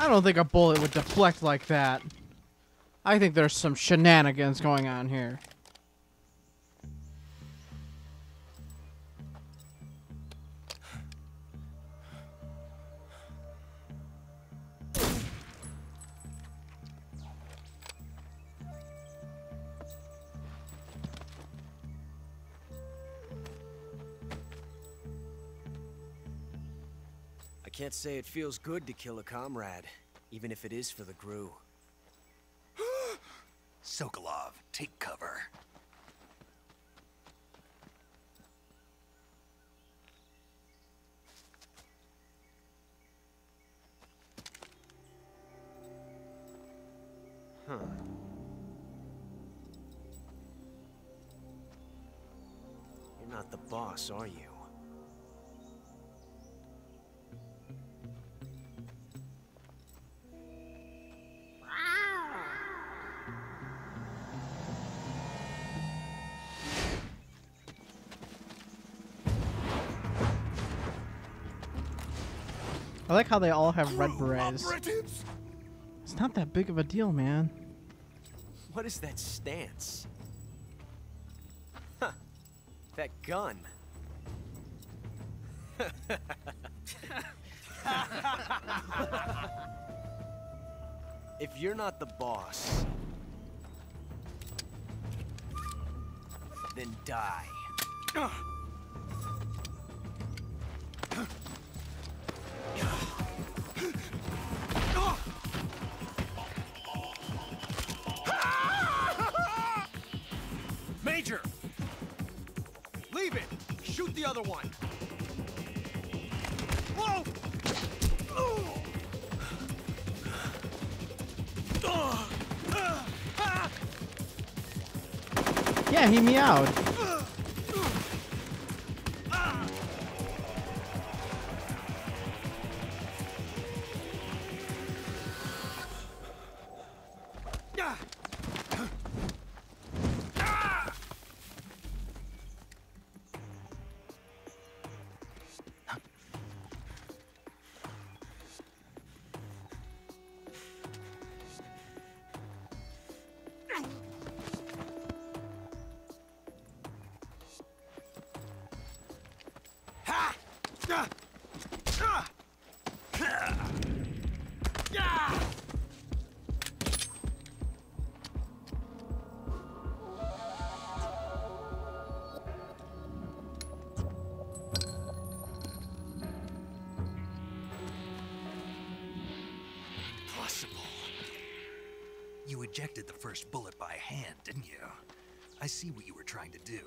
I don't think a bullet would deflect like that. I think there's some shenanigans going on here. I can't say it feels good to kill a comrade, even if it is for the GRU. Sokolov, take cover. Huh. You're not the boss, are you? I like how they all have red berets. It's not that big of a deal, man. What is that stance? Huh. That gun. If you're not the boss, then die. another one. Whoa! Yeah, he meowed. You ejected the first bullet by hand, didn't you? I see what you were trying to do,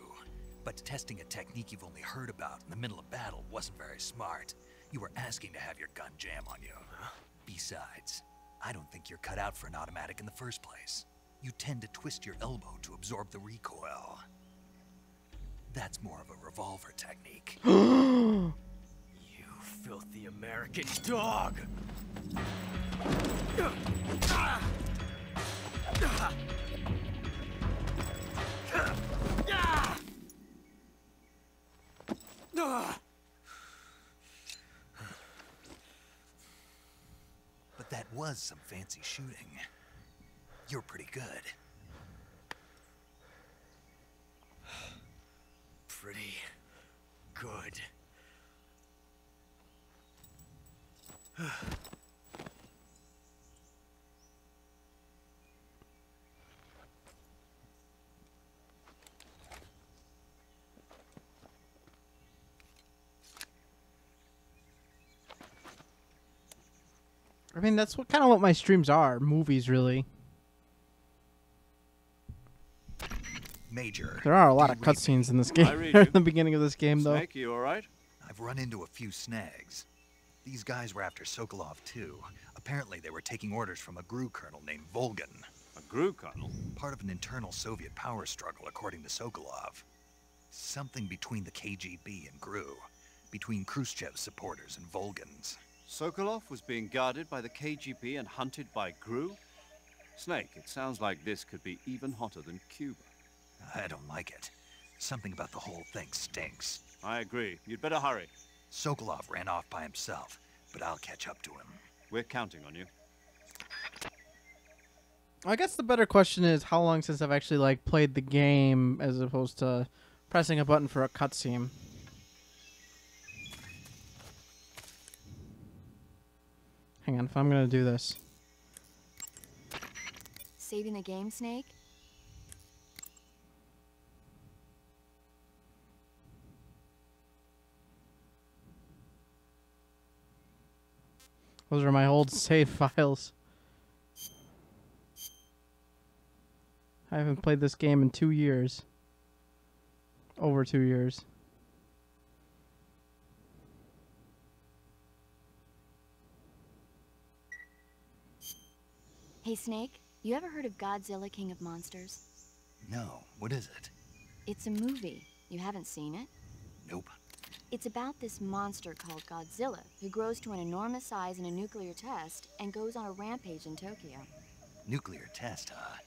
but testing a technique you've only heard about in the middle of battle wasn't very smart. You were asking to have your gun jam on you. Besides, I don't think you're cut out for an automatic in the first place. You tend to twist your elbow to absorb the recoil. That's more of a revolver technique. You filthy American dog! But that was some fancy shooting. You're pretty good. Pretty good. I mean, that's what kind of what my streams are. Movies, really. Major. There are a lot of cutscenes in this game. At the beginning of this game, though. Snake, you all right? I've run into a few snags. These guys were after Sokolov, too. Apparently, they were taking orders from a GRU colonel named Volgan. A GRU colonel? Part of an internal Soviet power struggle, according to Sokolov. Something between the KGB and GRU. Between Khrushchev's supporters and Volgan's. Sokolov was being guarded by the KGB and hunted by GRU? Snake, it sounds like this could be even hotter than Cuba. I don't like it. Something about the whole thing stinks. I agree. You'd better hurry. Sokolov ran off by himself, but I'll catch up to him. We're counting on you. I guess the better question is how long since I've actually like played the game as opposed to pressing a button for a cutscene. Hang on, if I'm gonna do this. Saving the game, Snake? Those are my old save files. I haven't played this game in 2 years. Over 2 years. Hey, Snake, you ever heard of Godzilla, King of Monsters? No, what is it? It's a movie. You haven't seen it? Nope. It's about this monster called Godzilla, who grows to an enormous size in a nuclear test and goes on a rampage in Tokyo. Nuclear test, huh?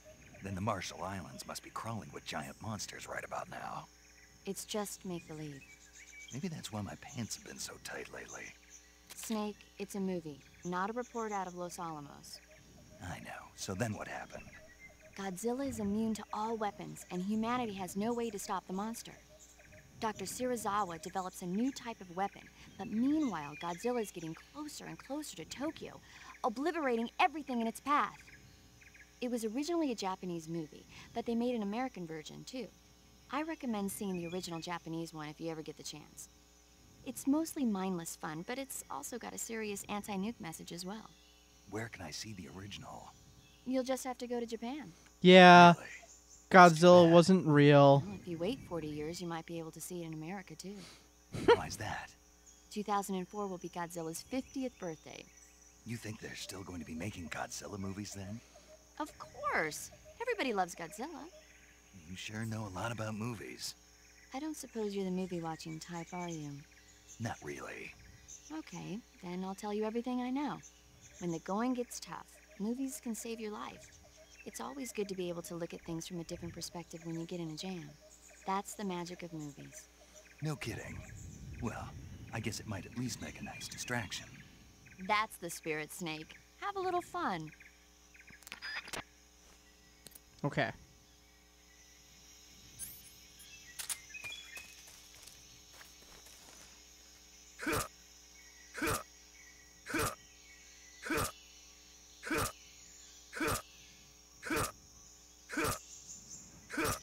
Then the Marshall Islands must be crawling with giant monsters right about now. It's just make-believe. Maybe that's why my pants have been so tight lately. Snake, it's a movie, not a report out of Los Alamos. I know. So then what happened? Godzilla is immune to all weapons, and humanity has no way to stop the monster. Dr. Shirazawa develops a new type of weapon, but meanwhile, Godzilla is getting closer and closer to Tokyo, obliterating everything in its path. It was originally a Japanese movie, but they made an American version, too. I recommend seeing the original Japanese one if you ever get the chance. It's mostly mindless fun, but it's also got a serious anti-nuke message as well. Where can I see the original? You'll just have to go to Japan. Yeah, Really? Godzilla wasn't real. Well, if you wait 40 years, you might be able to see it in America, too. Why's that? 2004 will be Godzilla's 50th birthday. You think they're still going to be making Godzilla movies then? Of course. Everybody loves Godzilla. You sure know a lot about movies. I don't suppose you're the movie-watching type, are you? Not really. Okay, then I'll tell you everything I know. When the going gets tough, movies can save your life. It's always good to be able to look at things from a different perspective when you get in a jam. That's the magic of movies. No kidding. Well, I guess it might at least make a nice distraction. That's the spirit, Snake. Have a little fun. Okay.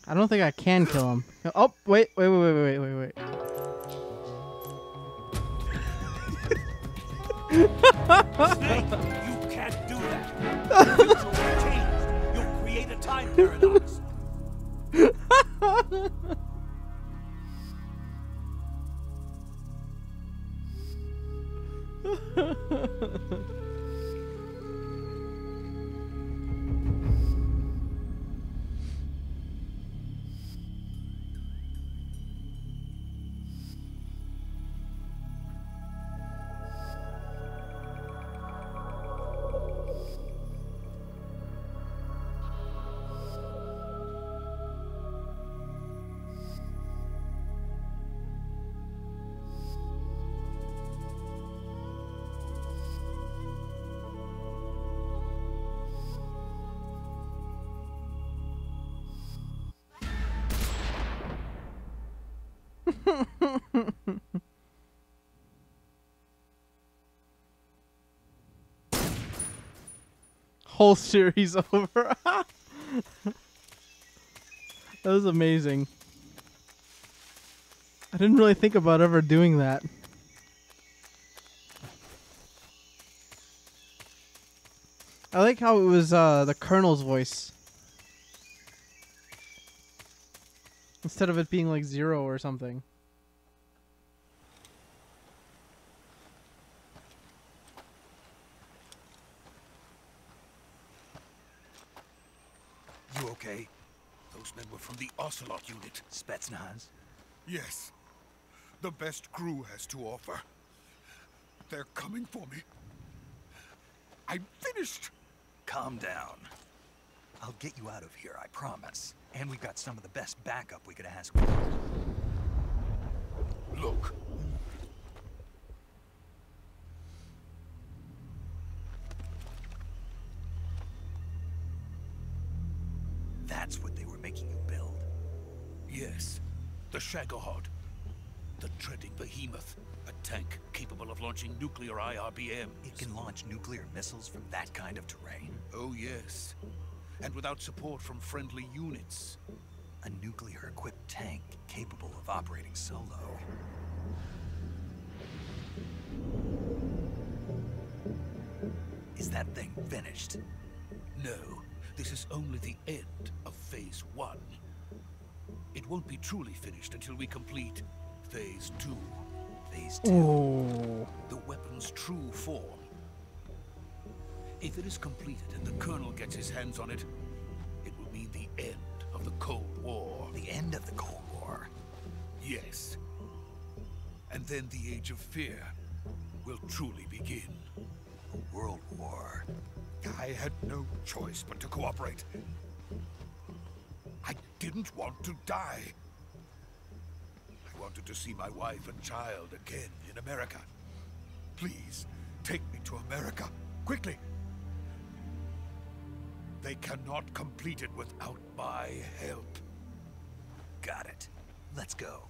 I don't think I can kill him. Oh, wait. Snake, you can't do that. The future will change. You'll create a time paradox. Whole series over. That was amazing. I didn't really think about ever doing that. I like how it was the Colonel's voice instead of it being like Zero or something. You okay? Those men were from the Ocelot unit. Spetsnaz? Yes. The best crew has to offer. They're coming for me. I'm finished. Calm down. I'll get you out of here, I promise. And we've got some of the best backup we could ask for. Look. That's what they were making you build? Yes. The Shagohod. The treading behemoth. A tank capable of launching nuclear IRBMs. It can launch nuclear missiles from that kind of terrain? Oh, yes. And without support from friendly units. A nuclear-equipped tank capable of operating solo. Is that thing finished? No. This is only the end of Phase 1. It won't be truly finished until we complete Phase 2. Phase 2? Ooh. The weapon's true form. If it is completed and the Colonel gets his hands on it, it will mean the end of the Cold War. The end of the Cold War? Yes. And then the Age of Fear will truly begin. A world war. I had no choice but to cooperate. I didn't want to die. I wanted to see my wife and child again in America. Please, take me to America, quickly. They cannot complete it without my help. Got it. Let's go.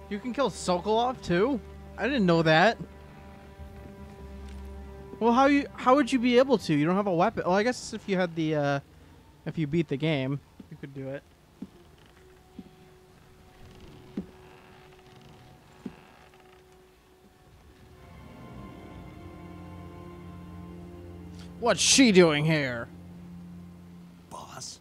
You can kill Sokolov too? I didn't know that. Well, how would you be able to? You don't have a weapon. Well, I guess if you had the if you beat the game, you could do it. What's she doing here? Boss?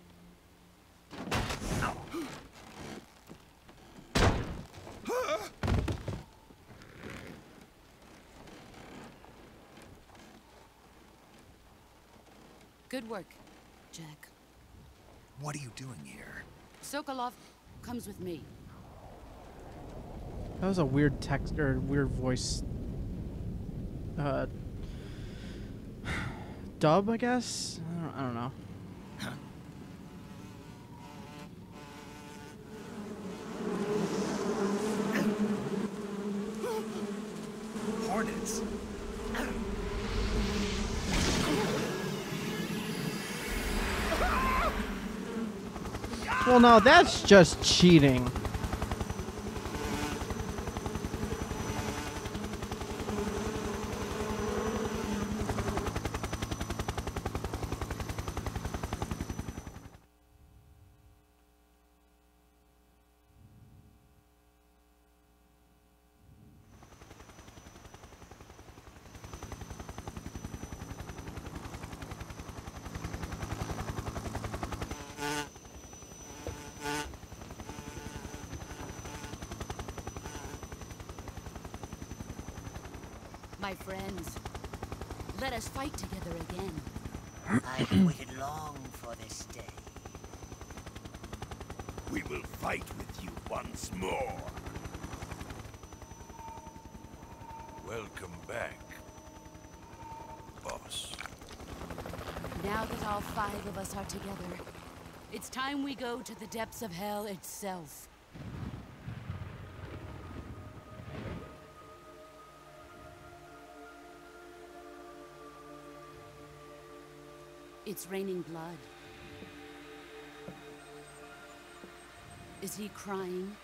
Good work, Jack. What are you doing here? Sokolov comes with me. That was a weird text or weird voice. Dub, I guess. I don't know. Hornets. Well, no, that's just cheating. My friends, let us fight together again. I've waited long for this day. We will fight with you once more. Welcome back, boss. Now that all 5 of us are together, it's time we go to the depths of hell itself. It's raining blood. Is he crying?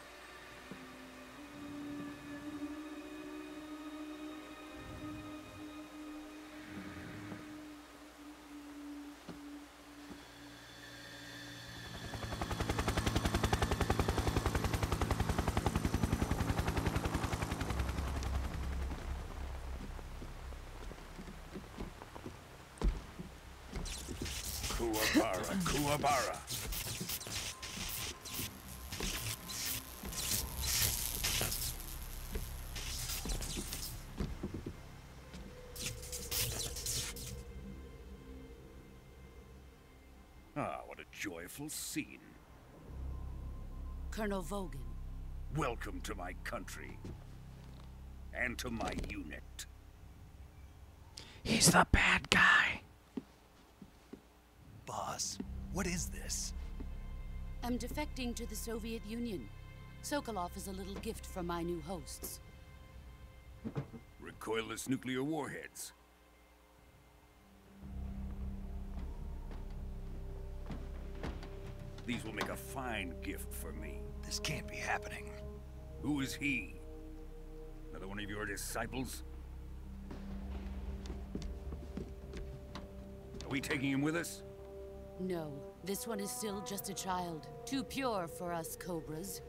Kuwabara, Kuwabara. Ah, what a joyful scene. Colonel Vogan. Welcome to my country. And to my unit. He's the bad guy. Boss, what is this? I'm defecting to the Soviet Union. Sokolov is a little gift from my new hosts. Recoilless nuclear warheads. These will make a fine gift for me. This can't be happening. Who is he? Another one of your disciples? Are we taking him with us? No, this one is still just a child. Too pure for us Cobras.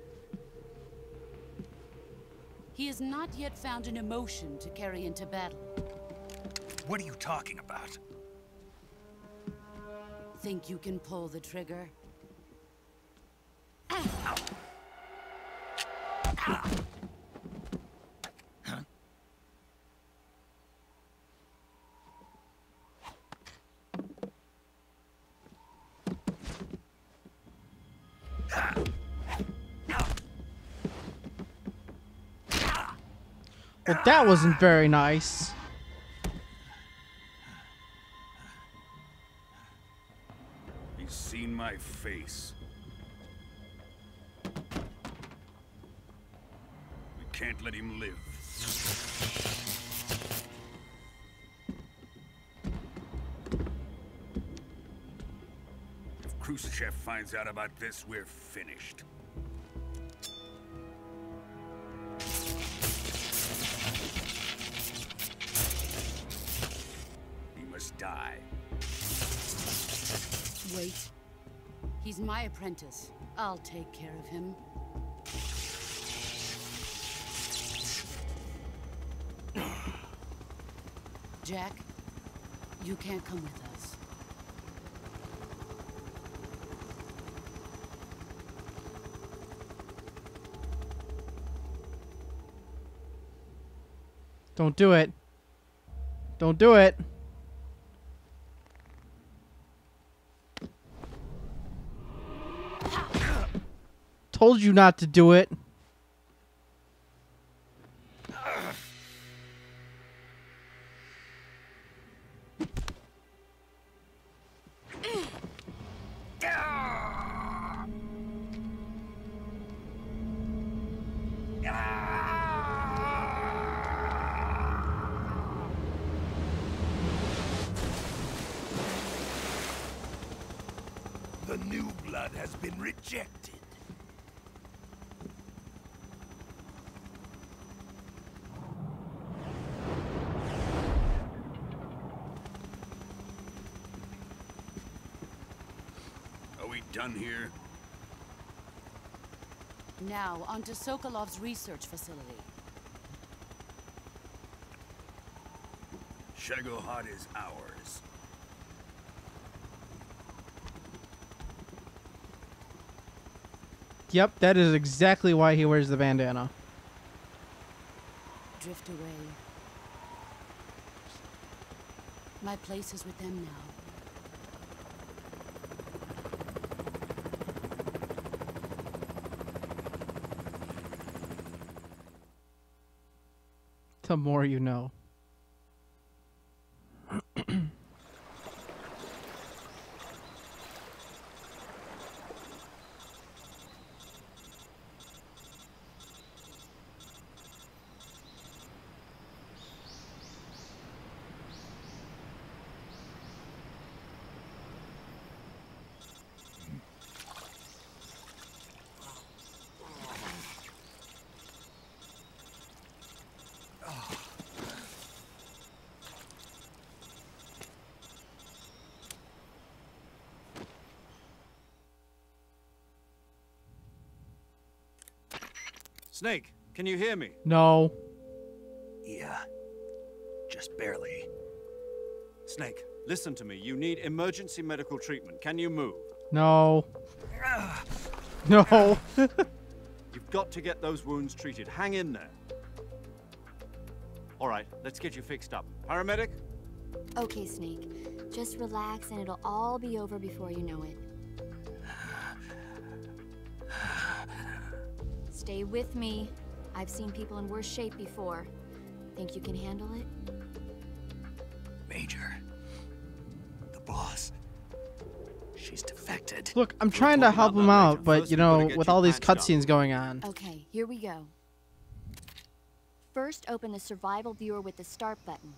He has not yet found an emotion to carry into battle. What are you talking about? Think you can pull the trigger? Well, that wasn't very nice. He's seen my face. We can't let him live. If Khrushchev finds out about this, we're finished. must die. Wait. He's my apprentice. I'll take care of him. Jack, you can't come with us. Don't do it. Don't do it. Told you not to do it. The new blood has been rejected. Are we done here? Now, on to Sokolov's research facility. Shagohod is ours. Yep, that is exactly why he wears the bandana. Drift away. My place is with them now. The more you know. Snake, can you hear me? No. Yeah. Just barely. Snake, listen to me. You need emergency medical treatment. Can you move? No. No. You've got to get those wounds treated. Hang in there. All right, let's get you fixed up. Paramedic? Okay, Snake. Just relax and it'll all be over before you know it. Stay with me. I've seen people in worse shape before. Think you can handle it? Major. The boss. She's defected. Look, I'm trying to help him out, but you know, with all these cutscenes going on. Okay, here we go. First, open the survival viewer with the start button.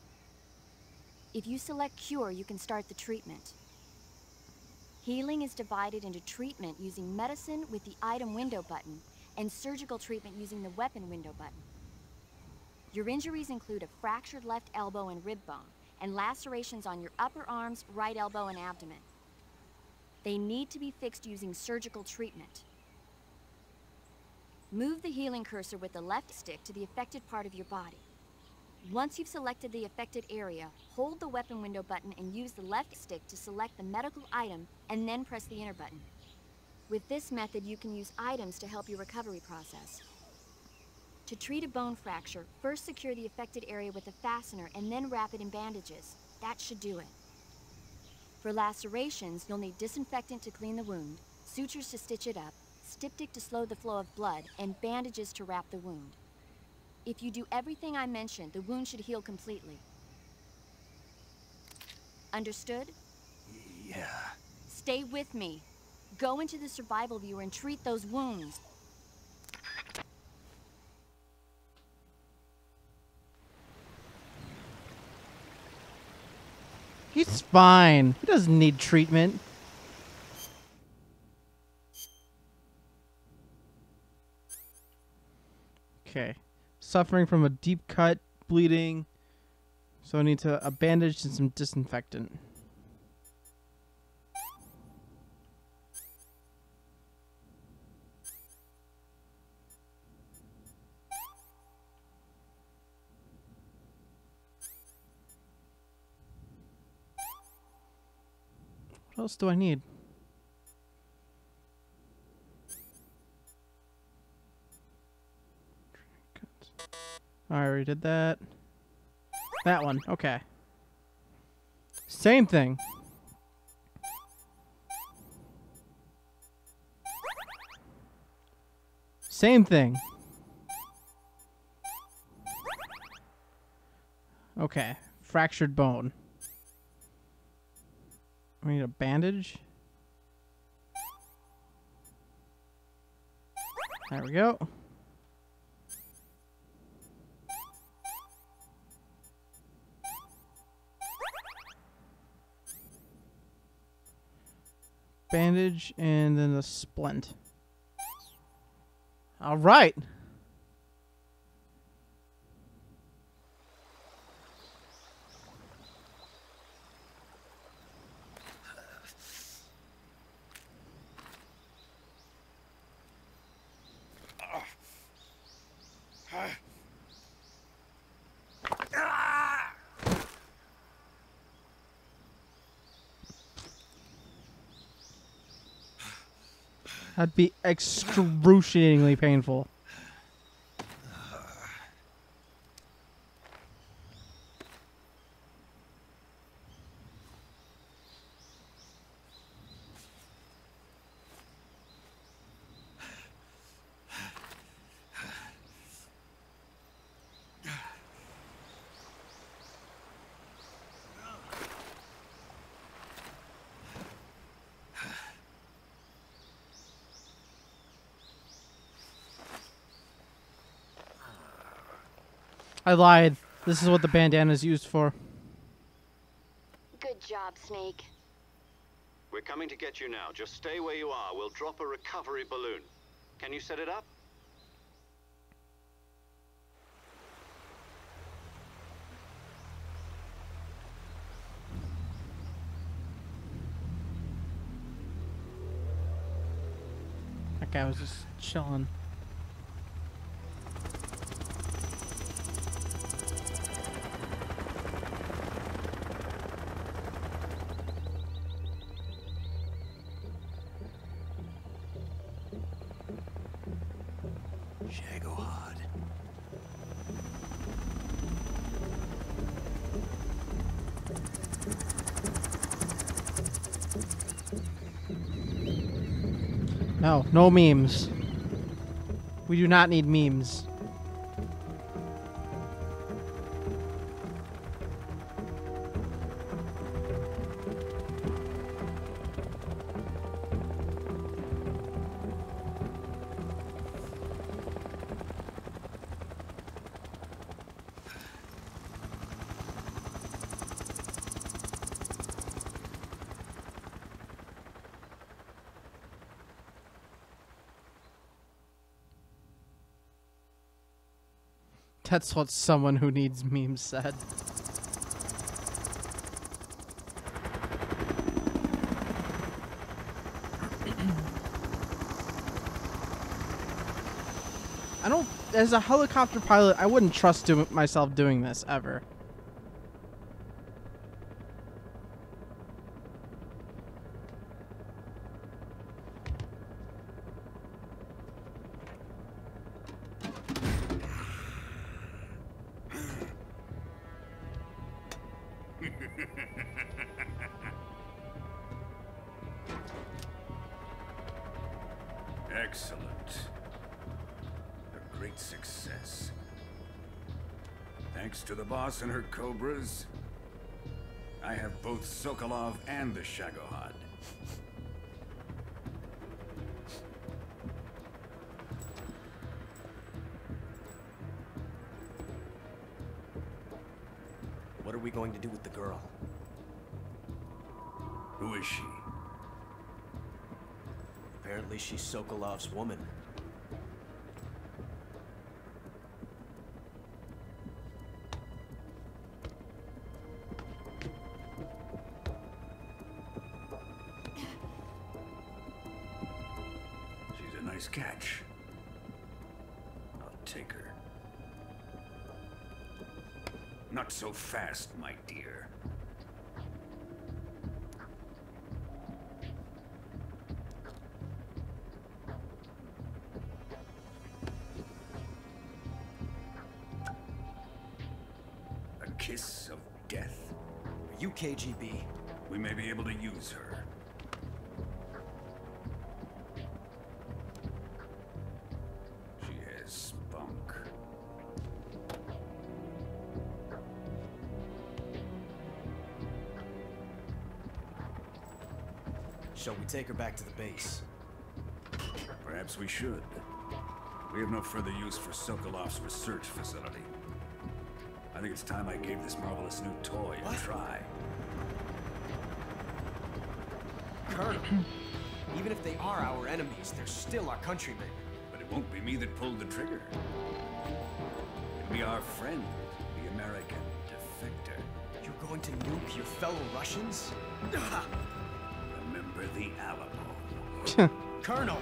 If you select cure, you can start the treatment. Healing is divided into treatment using medicine with the item window button and surgical treatment using the weapon window button. Your injuries include a fractured left elbow and rib bone, and lacerations on your upper arms, right elbow, and abdomen. They need to be fixed using surgical treatment. Move the healing cursor with the left stick to the affected part of your body. Once you've selected the affected area, hold the weapon window button and use the left stick to select the medical item, and then press the enter button. With this method, you can use items to help your recovery process. To treat a bone fracture, first secure the affected area with a fastener and then wrap it in bandages. That should do it. For lacerations, you'll need disinfectant to clean the wound, sutures to stitch it up, styptic to slow the flow of blood, and bandages to wrap the wound. If you do everything I mentioned, the wound should heal completely. Understood? Yeah. Stay with me. Go into the survival viewer and treat those wounds. He's fine. He doesn't need treatment. Okay. Suffering from a deep cut, bleeding, So I need a bandage and some disinfectant. What else do I need? I already did that. That one, okay. Same thing. Same thing. Okay, fractured bone. We need a bandage. There we go. Bandage and then a splint. All right. That'd be excruciatingly painful. I lied. This is what the bandana is used for. Good job, Snake. We're coming to get you now. Just stay where you are. We'll drop a recovery balloon. Can you set it up? That guy was just chilling. No, no memes. We do not need memes. That's what someone who needs memes said. I don't, as a helicopter pilot, I wouldn't trust myself doing this ever. Excellent. A great success. Thanks to the boss and her cobras, I have both Sokolov and the Shagohod. What are we going to do with the girl? Who is she? Apparently she's Sokolov's woman. Nice catch. I'll take her. Not so fast, my dear. A kiss of death. Are you KGB? We may be able to use her. She has spunk. Shall we take her back to the base? Perhaps we should. We have no further use for Sokolov's research facility. I think it's time I gave this marvelous new toy a try. Colonel, even if they are our enemies, they're still our countrymen. But it won't be me that pulled the trigger. It'll be our friend, the American defector. You're going to nuke your fellow Russians? Remember the Alamo. Colonel!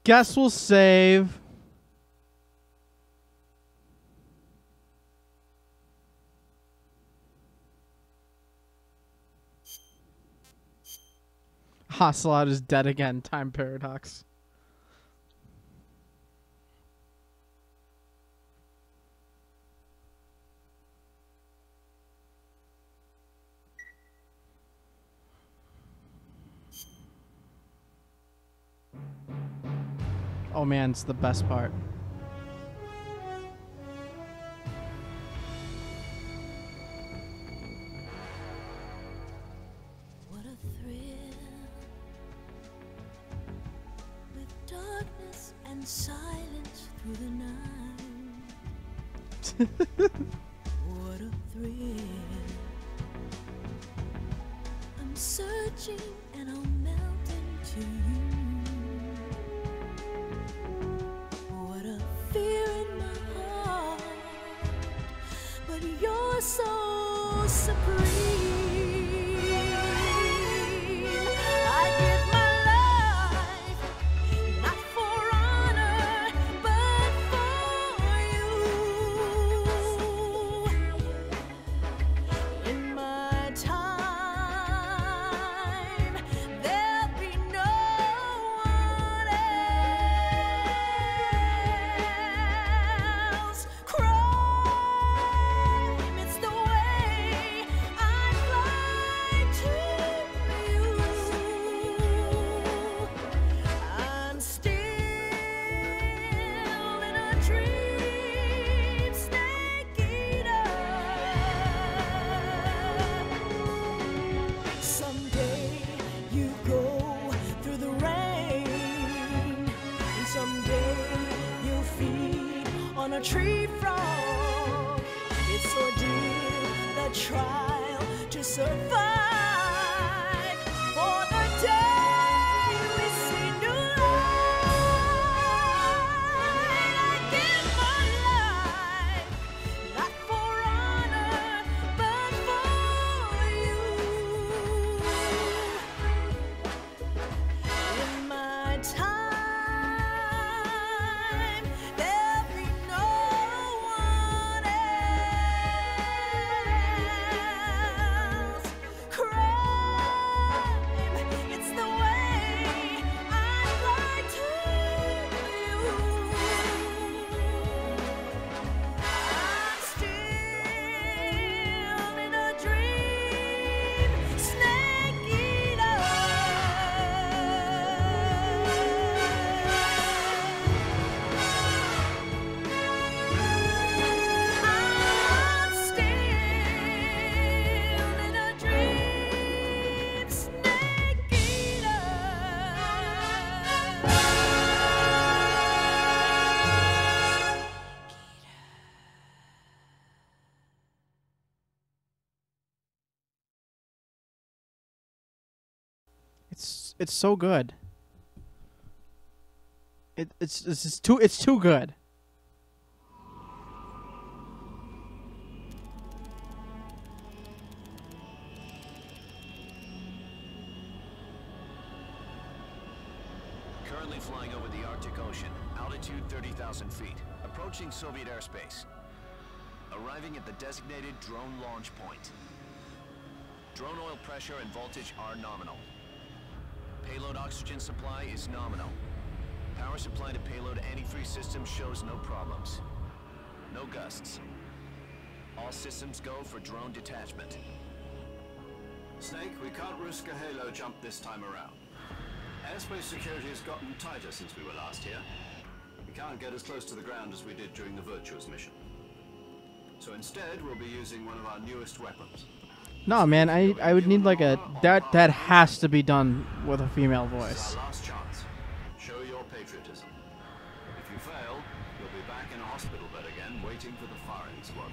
Guess we'll save. Ocelot is dead again. Time paradox. Oh man, it's the best part. What a thrill, with darkness and silence through the night. What a thrill. I'm searching and I'll melt into you. What a fear in my heart, but you're so supreme. I give my life, not for honor, but for you. In my time, there'll be no one else. Crime, it's the way I fly to you. I'm still in a dream, snake eater. Someday you go through the rain, and someday you feed on a tree frog. It's ordeal, the trial to survive. For the day we see new light, I give my life, not for honor, but for you. In my time, there'll be no one else. It's so good. It's too good. Currently flying over the Arctic Ocean, altitude 30,000 feet, approaching Soviet airspace. Arriving at the designated drone launch point. Drone oil pressure and voltage are nominal. Payload oxygen supply is nominal. Power supply to payload antifreeze system shows no problems. No gusts. All systems go for drone detachment. Snake, we can't risk a halo jump this time around. Airspace security has gotten tighter since we were last here. We can't get as close to the ground as we did during the Virtuous mission. So instead, we'll be using one of our newest weapons. No, man, I would need like a that has to be done with a female voice. It's our last chance. Show your patriotism. If you fail, you'll be back in a hospital bed again, waiting for the firing squad.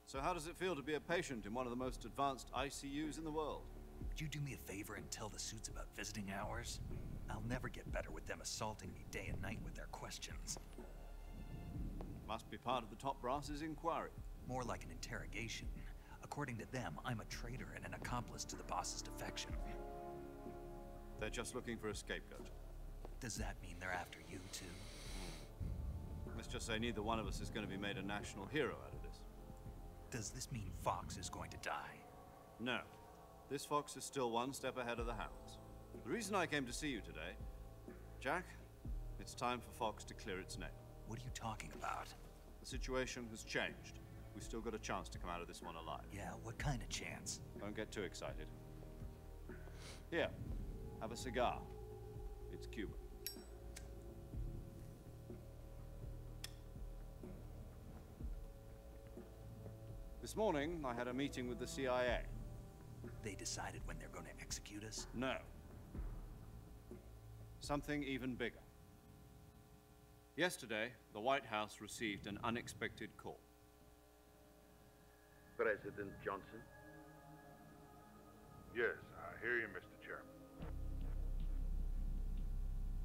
So how does it feel to be a patient in one of the most advanced ICUs in the world? Would you do me a favor and tell the suits about visiting hours? I'll never get better with them assaulting me day and night with their questions. Must be part of the top brass's inquiry. More like an interrogation. According to them, I'm a traitor and an accomplice to the boss's defection. They're just looking for a scapegoat. Does that mean they're after you, too? Let's just say neither one of us is going to be made a national hero out of this. Does this mean Fox is going to die? No. This Fox is still one step ahead of the Hounds. The reason I came to see you today, Jack, it's time for Fox to clear its name. What are you talking about? The situation has changed. We still got a chance to come out of this one alive. Yeah, what kind of chance? Don't get too excited. Here, have a cigar. It's Cuban. This morning, I had a meeting with the CIA. They decided when they're going to execute us? No. Something even bigger. Yesterday, the White House received an unexpected call. President Johnson? Yes, I hear you, Mr. Chairman.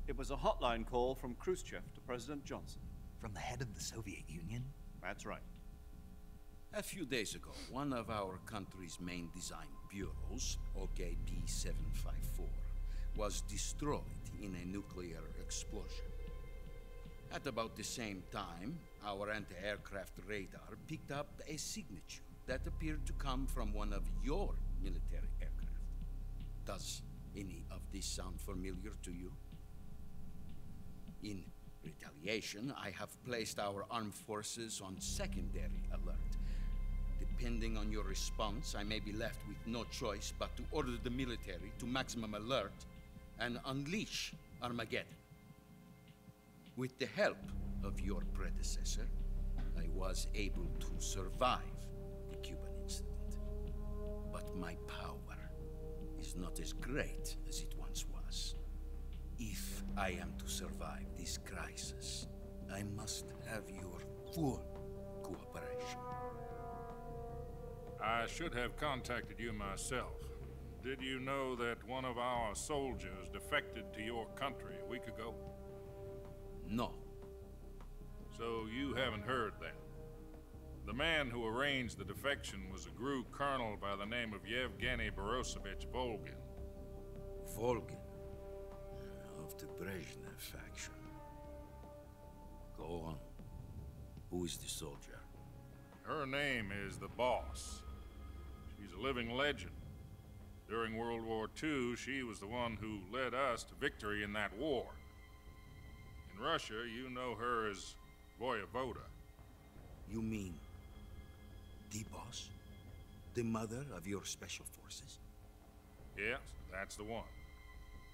It was a hotline call from Khrushchev to President Johnson. From the head of the Soviet Union? That's right. A few days ago, one of our country's main design bureaus, OKP-754, was destroyed in a nuclear explosion. At about the same time, our anti-aircraft radar picked up a signature that appeared to come from one of your military aircraft. Does any of this sound familiar to you? In retaliation, I have placed our armed forces on secondary alert. Depending on your response, I may be left with no choice but to order the military to maximum alert and unleash Armageddon. With the help of your predecessor, I was able to survive the Cuban incident. But my power is not as great as it once was. If I am to survive this crisis, I must have your full cooperation. I should have contacted you myself. Did you know that one of our soldiers defected to your country a week ago? No. So you haven't heard then. The man who arranged the defection was a GRU colonel by the name of Yevgeny Borosovich Volgin. Volgin? Of the Brezhnev faction. Go on. Who is the soldier? Her name is the Boss. She's a living legend. During World War II, she was the one who led us to victory in that war. In Russia, you know her as Voyevoda. You mean the Boss? The mother of your special forces? Yes, that's the one.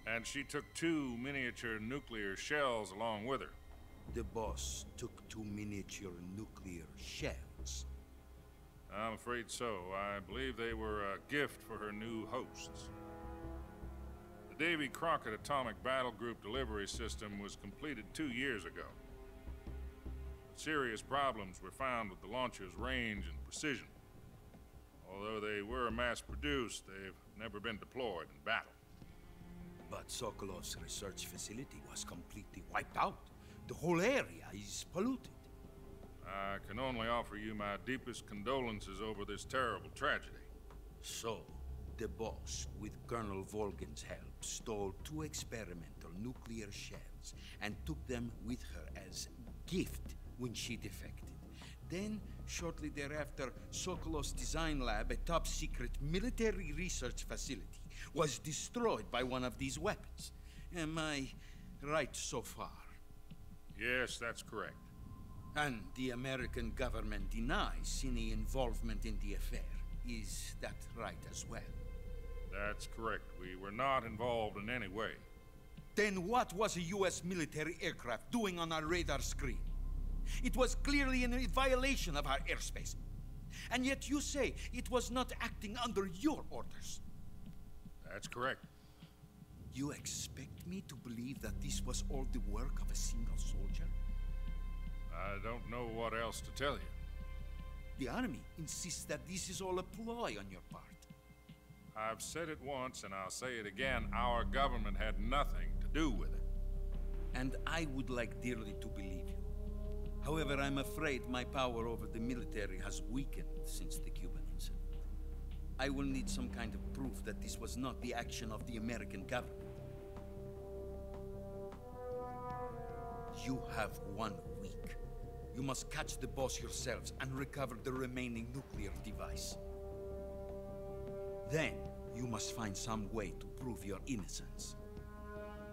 And she took 2 miniature nuclear shells along with her. The Boss took 2 miniature nuclear shells? I'm afraid so. I believe they were a gift for her new hosts. The Davy Crockett Atomic Battle Group delivery system was completed 2 years ago. serious problems were found with the launcher's range and precision. Although they were mass-produced, they've never been deployed in battle. But Sokolov's research facility was completely wiped out. The whole area is polluted. I can only offer you my deepest condolences over this terrible tragedy. So, the boss, with Colonel Volgin's help, stole 2 experimental nuclear shells and took them with her as gift when she defected. Then, shortly thereafter, Sokolov's design lab, a top-secret military research facility, was destroyed by one of these weapons. Am I right so far? Yes, that's correct. And the American government denies any involvement in the affair. Is that right as well? That's correct. We were not involved in any way. Then what was a U.S. military aircraft doing on our radar screen? It was clearly in violation of our airspace. And yet you say it was not acting under your orders. That's correct. You expect me to believe that this was all the work of a single soldier? I don't know what else to tell you. The Army insists that this is all a ploy on your part. I've said it once, and I'll say it again. Our government had nothing to do with it. And I would like dearly to believe you. However, I'm afraid my power over the military has weakened since the Cuban incident. I will need some kind of proof that this was not the action of the American government. You have 1 week. You must catch the boss yourselves and recover the remaining nuclear device. Then, you must find some way to prove your innocence.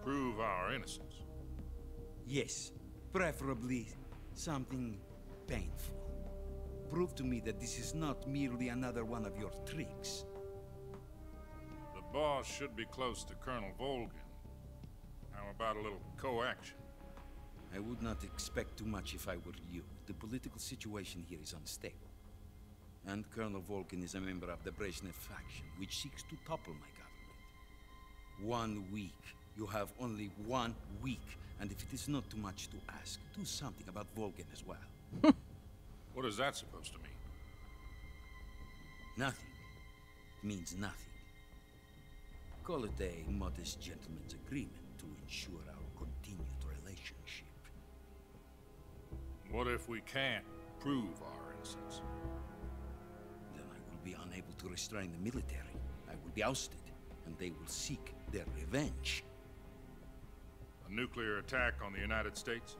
Prove our innocence? Yes, preferably something painful. Prove to me that this is not merely another one of your tricks. The boss should be close to Colonel Volgin. How about a little co-action? I would not expect too much if I were you. The political situation here is unstable. And Colonel Volgin is a member of the Brezhnev faction, which seeks to topple my government. 1 week. You have only 1 week. And if it is not too much to ask, do something about Volgin as well. What is that supposed to mean? Nothing. It means nothing. Call it a modest gentleman's agreement to ensure our continued relationship. What if we can't prove our innocence? Then I will be unable to restrain the military. I will be ousted, and they will seek their revenge. A nuclear attack on the United States?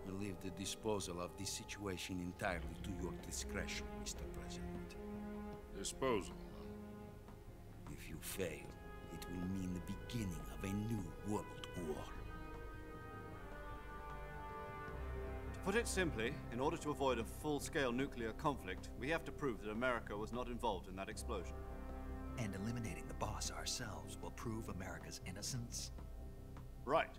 I leave the disposal of this situation entirely to your discretion, Mr. President. Disposal? If you fail, it will mean the beginning of a new world war. To put it simply, in order to avoid a full-scale nuclear conflict, we have to prove that America was not involved in that explosion. And eliminating the boss ourselves will prove America's innocence? Right.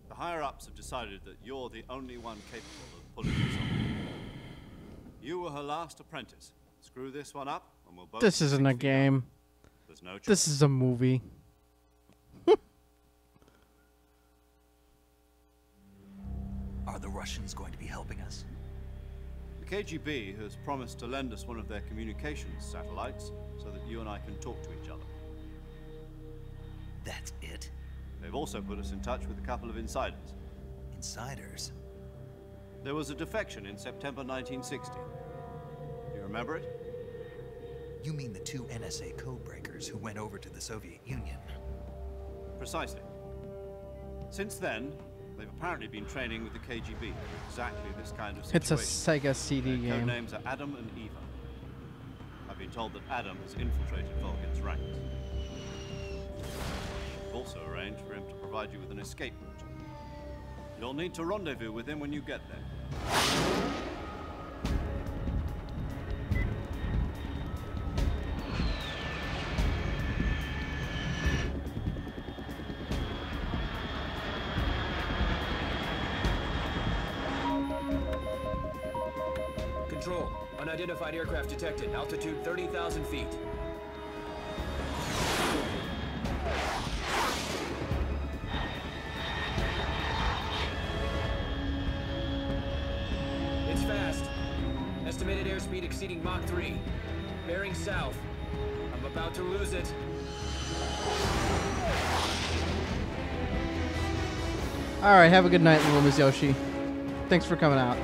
The higher-ups have decided that you're the only one capable of pulling this off. You were her last apprentice. Screw this one up, and we'll both... This isn't a game. There's no choice. This is a movie. Are the Russians going to be helping us? The KGB has promised to lend us one of their communications satellites so that you and I can talk to each other. That's it? They've also put us in touch with a couple of insiders. Insiders? There was a defection in September 1960. Do you remember it? You mean the 2 NSA codebreakers who went over to the Soviet Union? Precisely. Since then, they've apparently been training with the KGB for exactly this kind of situation. It's a Sega CD Their game. codenames are Adam and Eva. I've been told that Adam has infiltrated Volgin's ranks. We've also arranged for him to provide you with an escape route. You'll need to rendezvous with him when you get there. Control. Unidentified aircraft detected. Altitude 30,000 feet. fast. Estimated airspeed exceeding Mach 3. Bearing south. I'm about to lose it. Alright, have a good night, little Miss Yoshi. Thanks for coming out.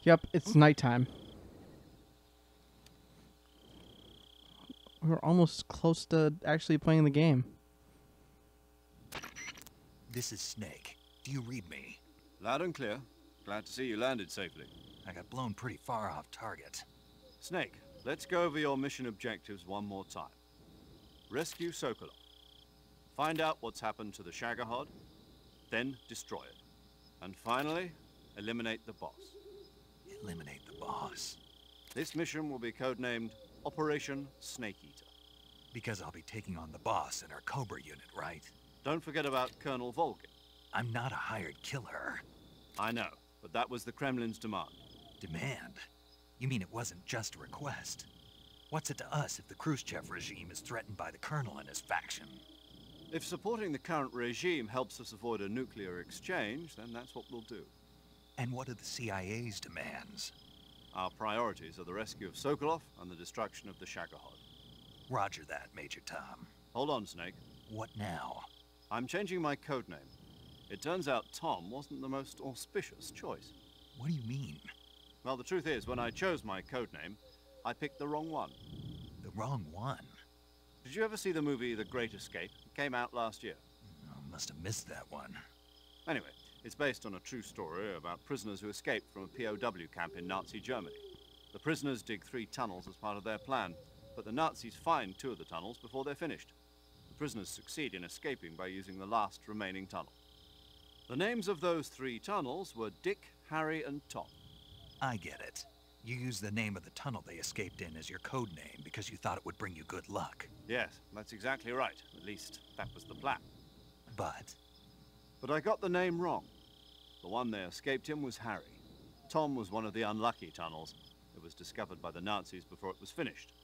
Yep, it's nighttime. We're almost close to actually playing the game. This is Snake. Do you read me? Loud and clear. Glad to see you landed safely. I got blown pretty far off target. Snake, let's go over your mission objectives one more time. Rescue Sokolov. Find out what's happened to the Shagohod, then destroy it. And finally, eliminate the boss. Eliminate the boss. This mission will be codenamed Operation Snake Eater. Because I'll be taking on the boss in our Cobra unit, right? Don't forget about Colonel Volgin. I'm not a hired killer. I know, but that was the Kremlin's demand. Demand? You mean it wasn't just a request? What's it to us if the Khrushchev regime is threatened by the Colonel and his faction? If supporting the current regime helps us avoid a nuclear exchange, then that's what we'll do. And what are the CIA's demands? Our priorities are the rescue of Sokolov and the destruction of the Shagohod. Roger that, Major Tom. Hold on, Snake. What now? I'm changing my codename. It turns out Tom wasn't the most auspicious choice. What do you mean? Well, the truth is, when I chose my codename, I picked the wrong one. The wrong one? Did you ever see the movie The Great Escape? It came out last year. Oh, must have missed that one. Anyway, it's based on a true story about prisoners who escaped from a POW camp in Nazi Germany. The prisoners dig 3 tunnels as part of their plan, but the Nazis find 2 of the tunnels before they're finished. The prisoners succeed in escaping by using the last remaining tunnel. The names of those 3 tunnels were Dick, Harry, and Tom. I get it. You used the name of the tunnel they escaped in as your code name because you thought it would bring you good luck. Yes, that's exactly right. At least, that was the plan. But I got the name wrong. The one they escaped in was Harry. Tom was one of the unlucky tunnels. It was discovered by the Nazis before it was finished.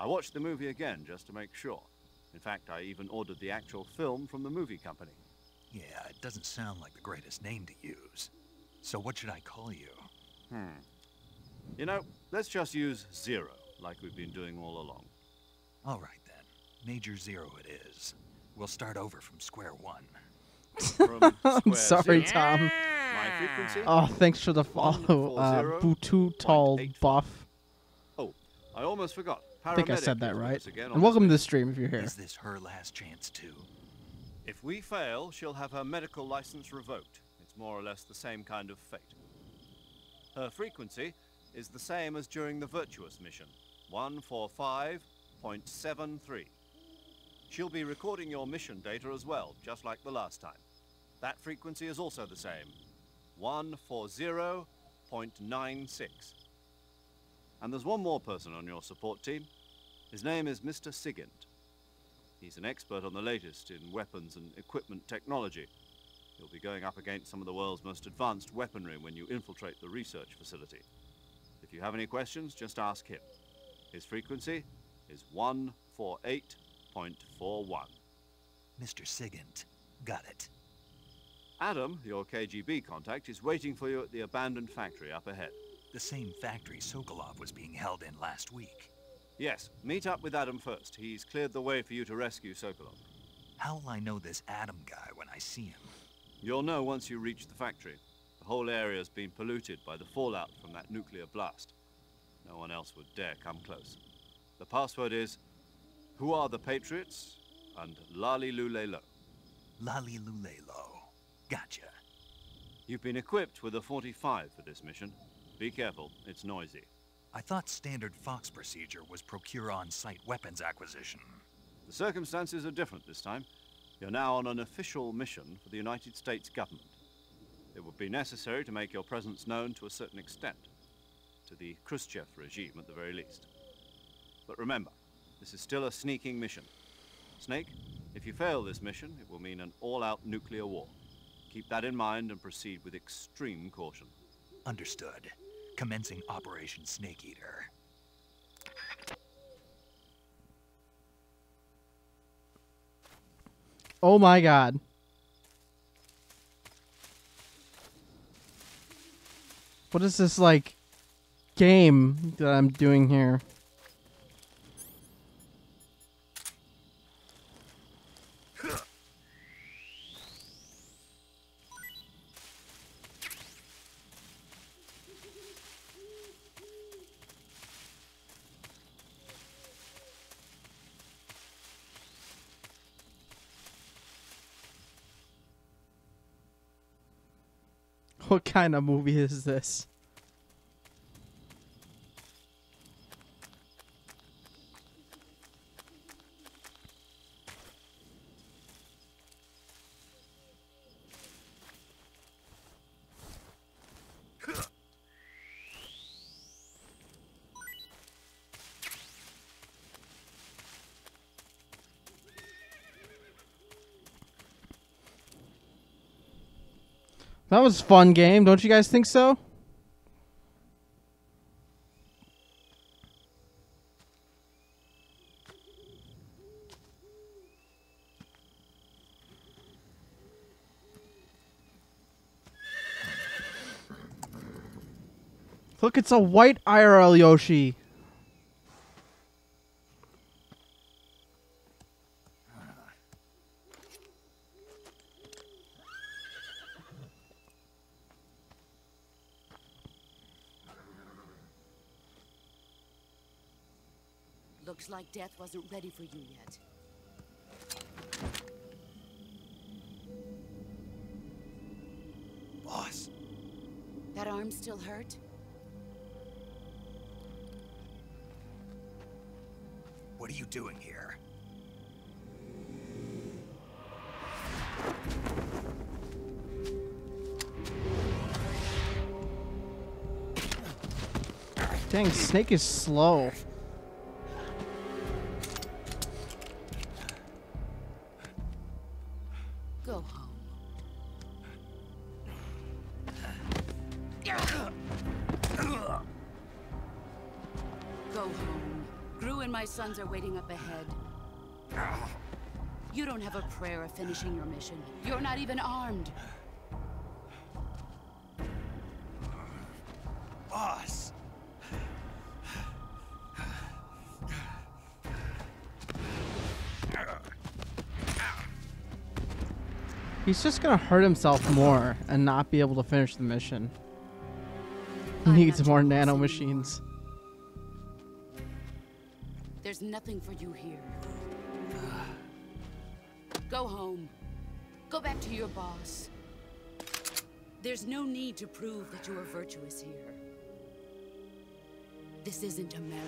I watched the movie again just to make sure. In fact, I even ordered the actual film from the movie company. yeah, it doesn't sound like the greatest name to use. So what should I call you? You know, let's just use Zero, like we've been doing all along. All right, then. Major Zero it is. We'll start over from square one. I'm sorry, Tom. My frequency? Oh, thanks for the follow, Butu Tall buff. Oh, I almost forgot. I think I said that Paramedic right. is again on And welcome to this the stream if you're here. Is this her last chance, too? If we fail, she'll have her medical license revoked. It's more or less the same kind of fate. Her frequency is the same as during the Virtuous mission, 145.73. She'll be recording your mission data as well, just like the last time. That frequency is also the same, 140.96. And there's one more person on your support team. His name is Mr. Sigint. He's an expert on the latest in weapons and equipment technology. You'll be going up against some of the world's most advanced weaponry when you infiltrate the research facility. If you have any questions, just ask him. His frequency is 148.41. Mr. Sigint. Got it. Adam, your KGB contact, is waiting for you at the abandoned factory up ahead. The same factory Sokolov was being held in last week. Yes, meet up with Adam first. He's cleared the way for you to rescue Sokolov. How will I know this Adam guy when I see him? You'll know once you reach the factory. The whole area's been polluted by the fallout from that nuclear blast. No one else would dare come close. The password is, "Who are the Patriots?" and Lali Lule Lo. Lali Lule Lo. Gotcha. You've been equipped with a 45 for this mission. Be careful, it's noisy. I thought standard Fox procedure was procure on-site weapons acquisition. The circumstances are different this time. You're now on an official mission for the United States government. It would be necessary to make your presence known to a certain extent. To the Khrushchev regime, at the very least. But remember, this is still a sneaking mission. Snake, if you fail this mission, it will mean an all-out nuclear war. Keep that in mind and proceed with extreme caution. Understood. Commencing Operation Snake Eater. Oh my god. What is this, like, game that I'm doing here? What kind of movie is this? That was a fun game, don't you guys think so? Look, it's a white IRL Yoshi. Looks like death wasn't ready for you yet. Boss. That arm still hurt? What are you doing here? Dang, Snake is slow. Go home. Go home. Gru and my sons are waiting up ahead. You don't have a prayer of finishing your mission. You're not even armed. Boss. He's just gonna hurt himself more and not be able to finish the mission. He needs more nano machines. There's nothing for you here. Go home. Go back to your boss. There's no need to prove that you are virtuous here. This isn't America.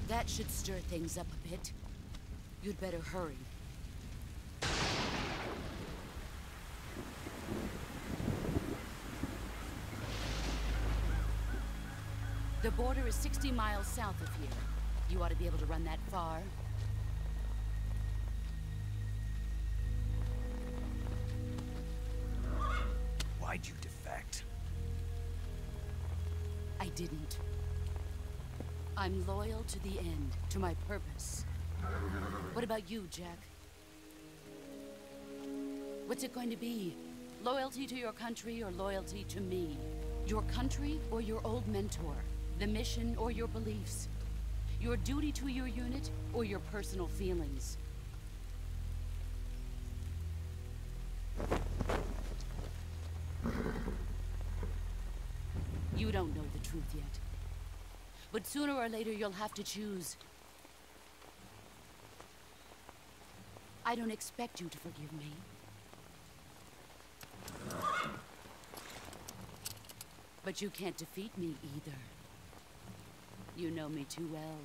That should stir things up a bit. You'd better hurry. The border is 60 miles south of here. You ought to be able to run that far. Why'd you defect? I didn't. I'm loyal to the end, to my purpose. What about you, Jack? What's it going to be? Loyalty to your country or loyalty to me? Your country or your old mentor? The mission or your beliefs? Your duty to your unit or your personal feelings? You don't know the truth yet. But sooner or later you'll have to choose. I don't expect you to forgive me. But you can't defeat me either. You know me too well.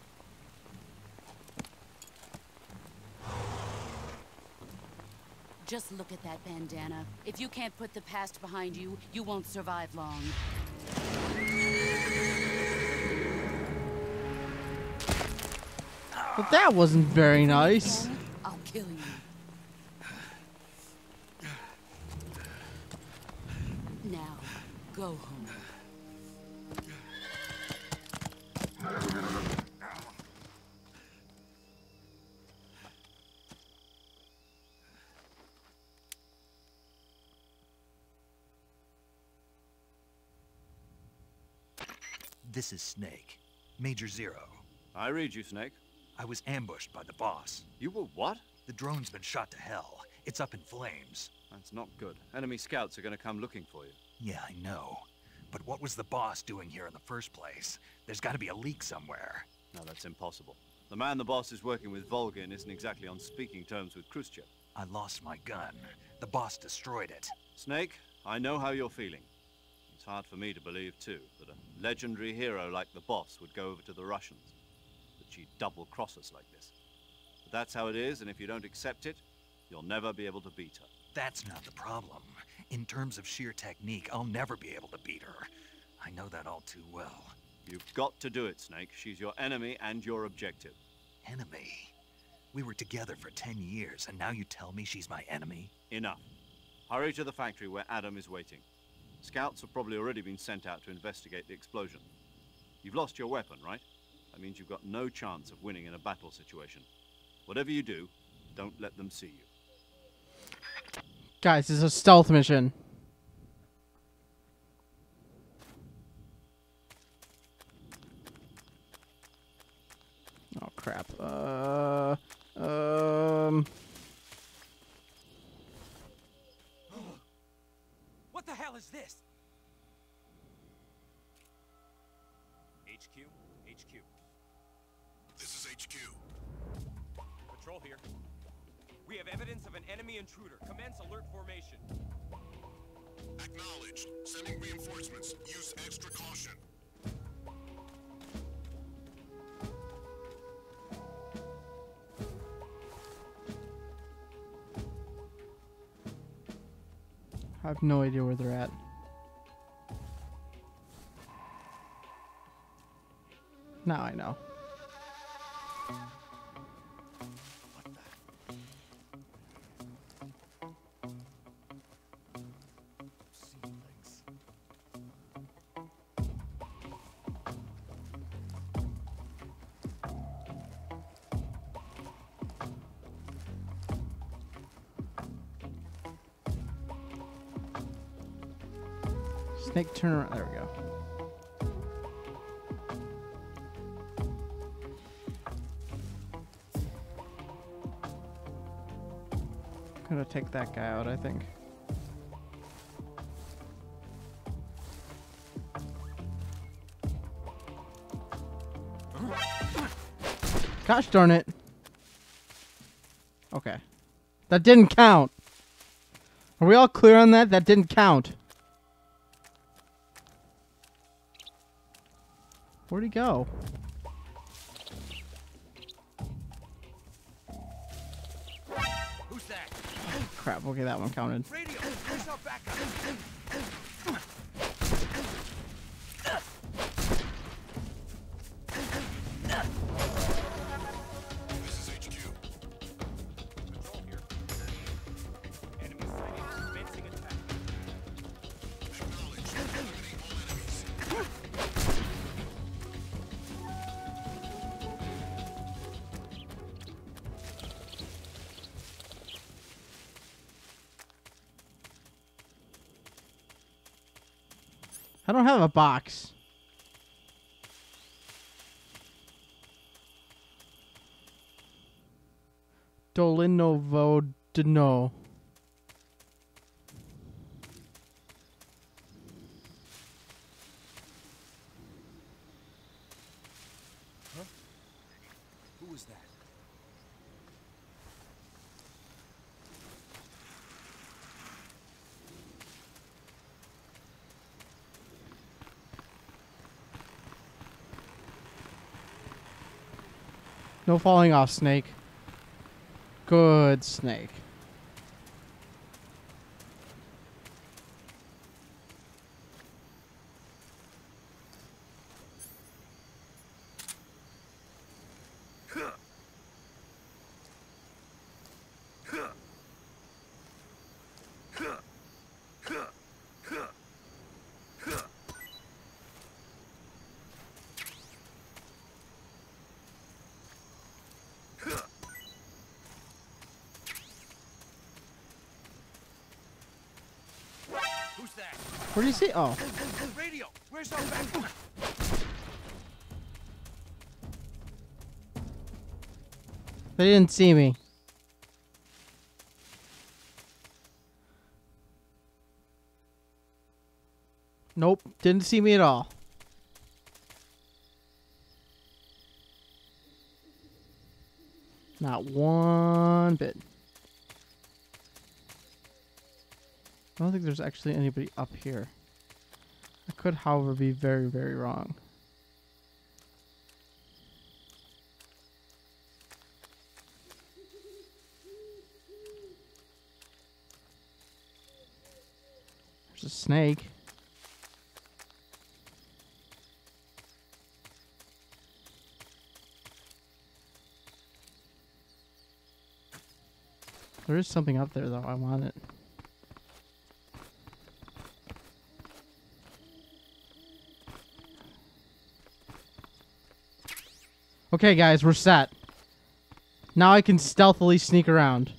Just look at that bandana. If you can't put the past behind you, you won't survive long. But that wasn't very nice. I'll kill you. Now, go home. This is Snake. Major Zero. I read you, Snake. I was ambushed by the boss. You were what? The drone's been shot to hell. It's up in flames. That's not good. Enemy scouts are going to come looking for you. Yeah, I know. But what was the boss doing here in the first place? There's got to be a leak somewhere. No, that's impossible. The man the boss is working with, Volgin, isn't exactly on speaking terms with Khrushchev. I lost my gun. The boss destroyed it. Snake, I know how you're feeling. It's hard for me to believe, too, that a legendary hero like the boss would go over to the Russians. That she'd double-cross us like this. But that's how it is, and if you don't accept it, you'll never be able to beat her. That's not the problem. In terms of sheer technique, I'll never be able to beat her. I know that all too well. You've got to do it, Snake. She's your enemy and your objective. Enemy? We were together for 10 years, and now you tell me she's my enemy? Enough. Hurry to the factory where Adam is waiting. Scouts have probably already been sent out to investigate the explosion. You've lost your weapon, right? That means you've got no chance of winning in a battle situation. Whatever you do, don't let them see you. Guys, this is a stealth mission. Oh crap. What the hell is this? HQ? HQ. This is HQ. Patrol here. We have evidence of an enemy intruder. Commence alert formation. Acknowledged. Sending reinforcements. Use extra caution. I have no idea where they're at. Now I know. Snake, turn around. There we go. Gonna take that guy out, I think. Gosh darn it. Okay. That didn't count. Are we all clear on that? That didn't count. Where'd he go? Who's that? Crap, okay, that one counted. Radio, where's our backup? This is HQ. Patrol here. Enemy sighting. Commencing attack. Acknowledged. Eliminate all enemies. I don't have a box. Dolinovodino. Huh? Who was that? No falling off, Snake. Good, Snake. Who's that? Where do you see? Oh. Radio, where's our backup? They didn't see me. Nope, didn't see me at all. Not one bit. I don't think there's actually anybody up here. I could, however, be very, very wrong. There's a snake. There is something up there, though. I want it. Okay, guys, we're set. Now I can stealthily sneak around.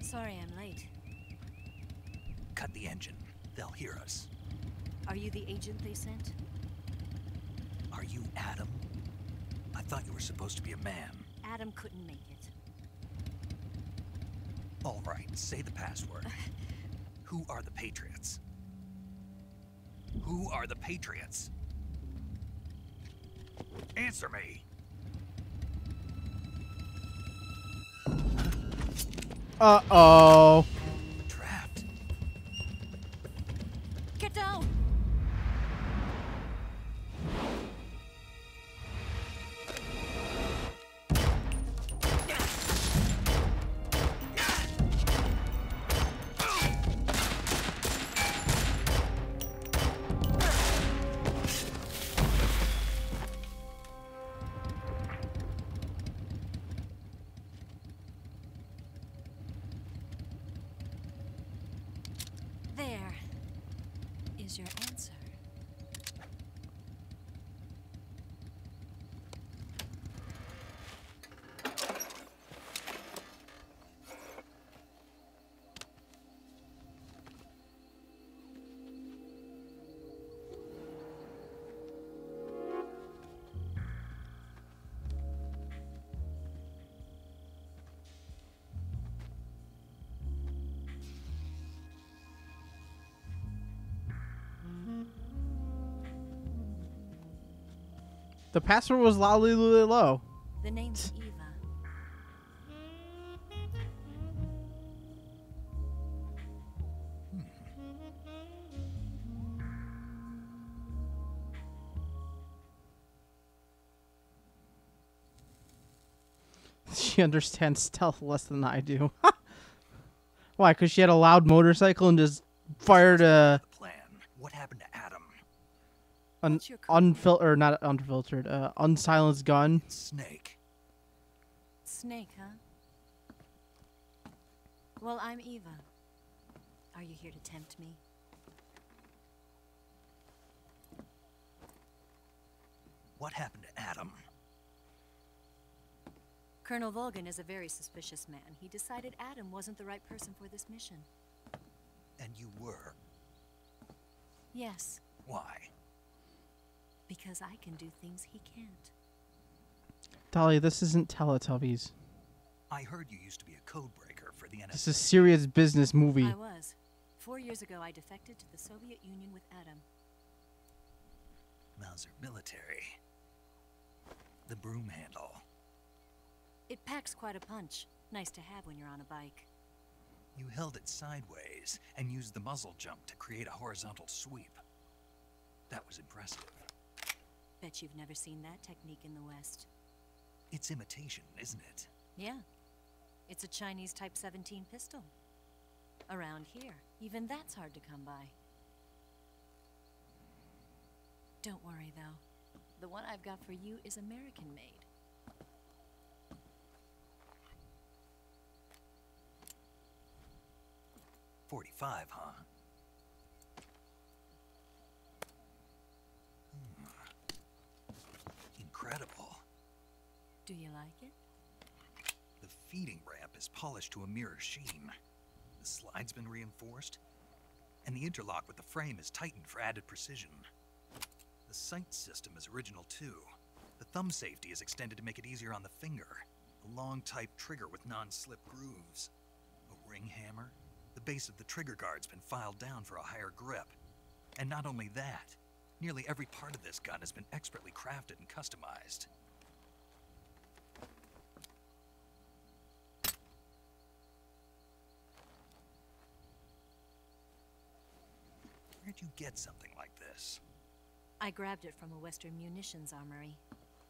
Sorry I'm late. Cut the engine. They'll hear us. Are you the agent they sent? Are you Adam? I thought you were supposed to be a man. Adam couldn't make it. All right, say the password. Who are the Patriots? Who are the Patriots? Answer me. Uh-oh. Trapped. Get down! There is your answer. The password was loudly low. The name's Eva. She understands stealth less than I do. Why? Because she had a loud motorcycle and just fired a What happened to Adam? an unfiltered, not unfiltered, unsilenced gun. Snake. Snake, huh? Well, I'm Eva. Are you here to tempt me? What happened to Adam? Colonel Volgan is a very suspicious man. He decided Adam wasn't the right person for this mission. And you were? Yes, Why? because I can do things he can't. Dolly, this isn't Teletubbies. I heard you used to be a codebreaker for the NSA. This is a serious business movie. I was. 4 years ago, I defected to the Soviet Union with Adam. Mauser military. The broom handle. It packs quite a punch. Nice to have when you're on a bike. You held it sideways and used the muzzle jump to create a horizontal sweep. That was impressive. Bet you've never seen that technique in the West. It's imitation, isn't it? Yeah. It's a Chinese Type 17 pistol. Around here, even that's hard to come by. Don't worry, though. The one I've got for you is American-made. .45, huh? Incredible. Do you like it? The feeding ramp is polished to a mirror sheen. The slide's been reinforced, and the interlock with the frame is tightened for added precision. The sight system is original too. The thumb safety is extended to make it easier on the finger. A long type trigger with non-slip grooves. A ring hammer. The base of the trigger guard's been filed down for a higher grip. And not only that, nearly every part of this gun has been expertly crafted and customized. Where'd you get something like this? I grabbed it from a Western munitions armory.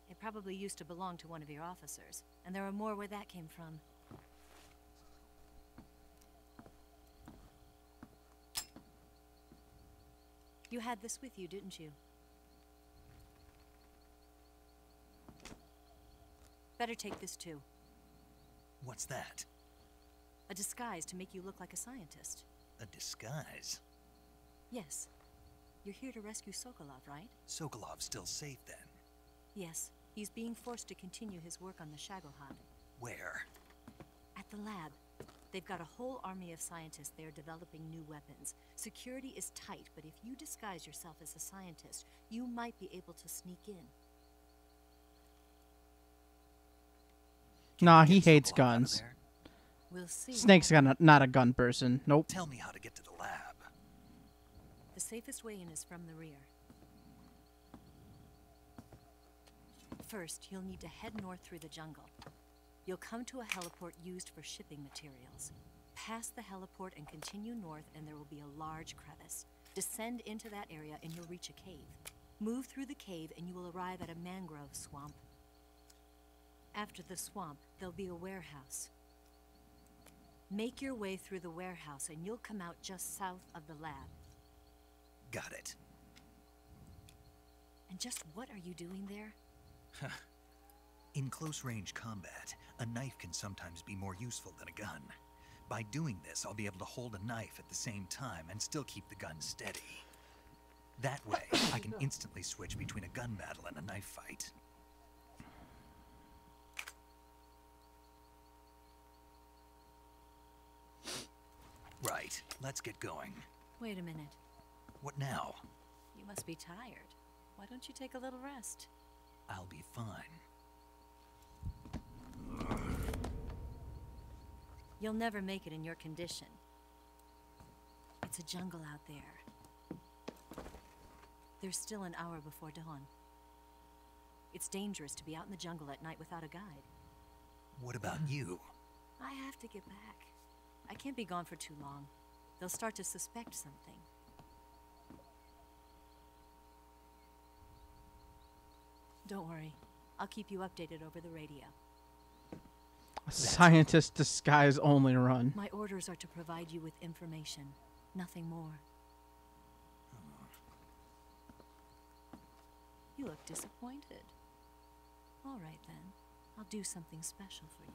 It probably used to belong to one of your officers, and there are more where that came from. You had this with you, didn't you? Better take this too. What's that? A disguise to make you look like a scientist. A disguise? Yes. You're here to rescue Sokolov, right? Sokolov's still safe then? Yes. He's being forced to continue his work on the Shagohod. Where? At the lab. They've got a whole army of scientists there developing new weapons. Security is tight, but if you disguise yourself as a scientist, you might be able to sneak in. Nah, he hates guns. We'll see. Snake's not a gun person. Nope. Tell me how to get to the lab. The safest way in is from the rear. First, you'll need to head north through the jungle. You'll come to a heliport used for shipping materials. Pass the heliport and continue north, and there will be a large crevice. Descend into that area and you'll reach a cave. Move through the cave and you will arrive at a mangrove swamp. After the swamp, there'll be a warehouse. Make your way through the warehouse and you'll come out just south of the lab. Got it. And just what are you doing there? In close-range combat, a knife can sometimes be more useful than a gun. By doing this, I'll be able to hold a knife at the same time and still keep the gun steady. That way, I can instantly switch between a gun battle and a knife fight. Right, let's get going. Wait a minute. What now? You must be tired. Why don't you take a little rest? I'll be fine. You'll never make it in your condition. It's a jungle out there. There's still an hour before dawn. It's dangerous to be out in the jungle at night without a guide. What about you? I have to get back. I can't be gone for too long. They'll start to suspect something. Don't worry. I'll keep you updated over the radio. A scientist disguise only run. My orders are to provide you with information, nothing more. You look disappointed. All right then, I'll do something special for you.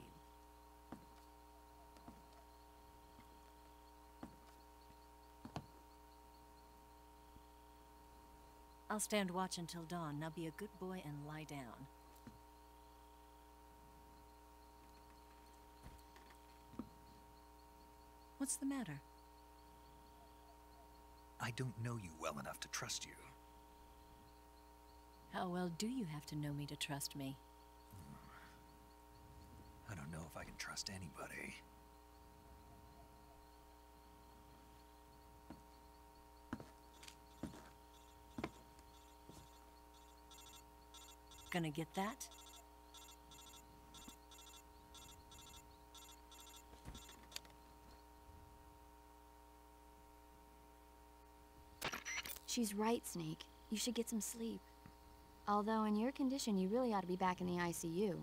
I'll stand watch until dawn. Now be a good boy and lie down. What's the matter? I don't know you well enough to trust you. How well do you have to know me to trust me? I don't know if I can trust anybody. Gonna get that? She's right, Snake. You should get some sleep. Although in your condition, you really ought to be back in the ICU.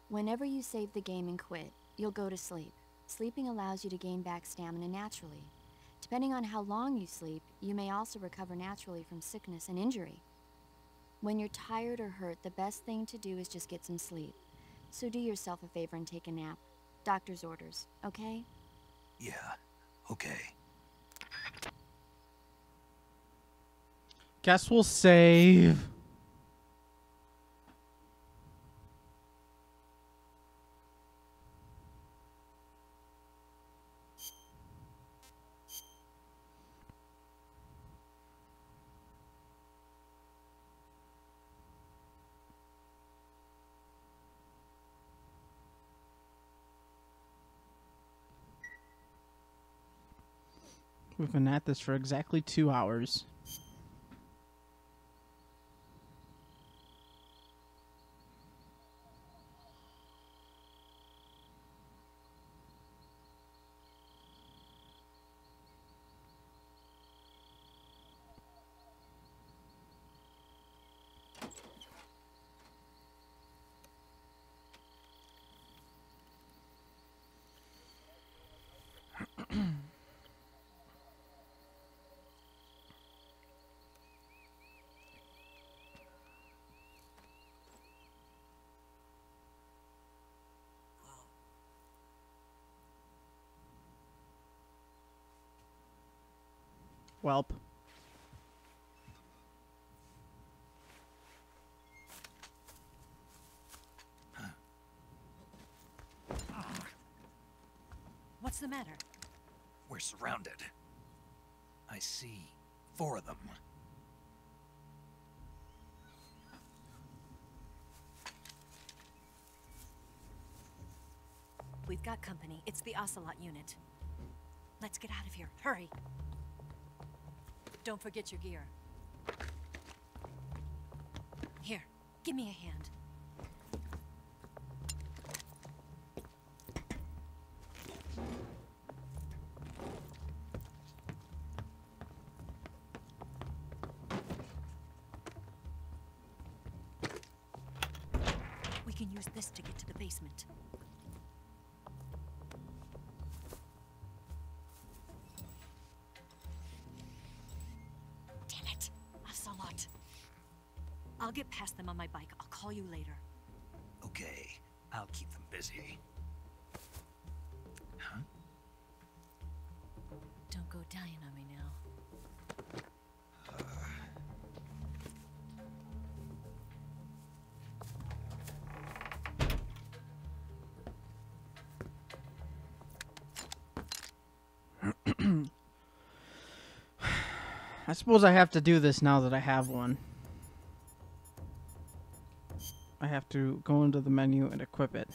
Whenever you save the game and quit, you'll go to sleep. Sleeping allows you to gain back stamina naturally. Depending on how long you sleep, you may also recover naturally from sickness and injury. When you're tired or hurt, the best thing to do is just get some sleep. So do yourself a favor and take a nap. Doctor's orders, okay? Yeah, okay. Guess we'll save. We've been at this for exactly 2 hours. Welp. What's the matter? We're surrounded. I see 4 of them. We've got company. It's the Ocelot unit. Let's get out of here. Hurry. Don't forget your gear. Here, give me a hand. We can use this to get to the basement. I'll get past them on my bike. I'll call you later. Okay, I'll keep them busy. Huh? Don't go dying on me now. I suppose I have to do this now that I have one. I have to go into the menu and equip it.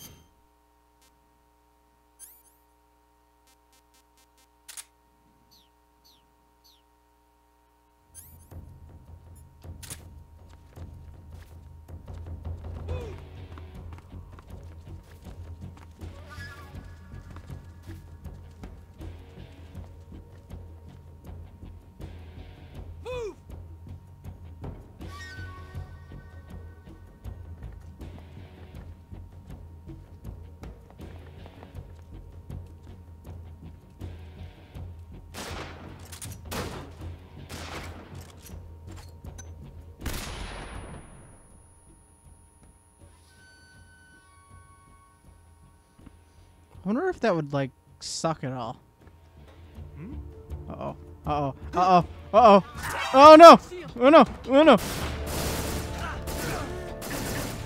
wonder if that would like suck at all. Uh-oh. Uh-oh. Uh-oh. Uh-oh. Oh no! Oh no! Oh no!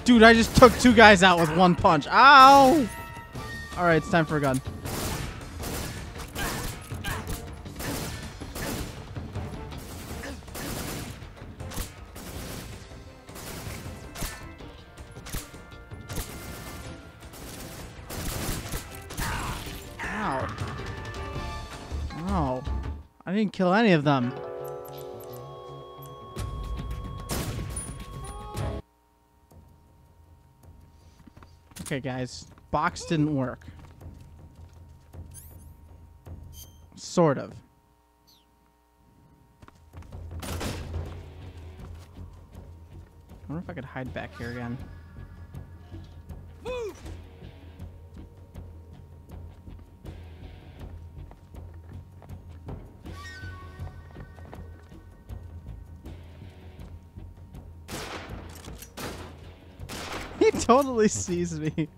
Dude, I just took 2 guys out with 1 punch. Ow! Alright, it's time for a gun. Ow. Oh. I didn't kill any of them. Okay, guys. Box didn't work. Sort of. I wonder if I could hide back here again. Move! He totally sees me.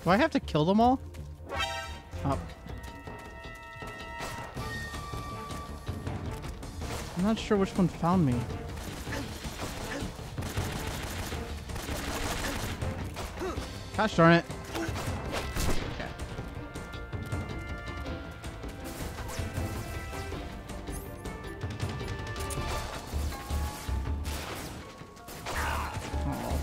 Do I have to kill them all? Oh. I'm not sure which one found me. Gosh darn it. Okay. Oh.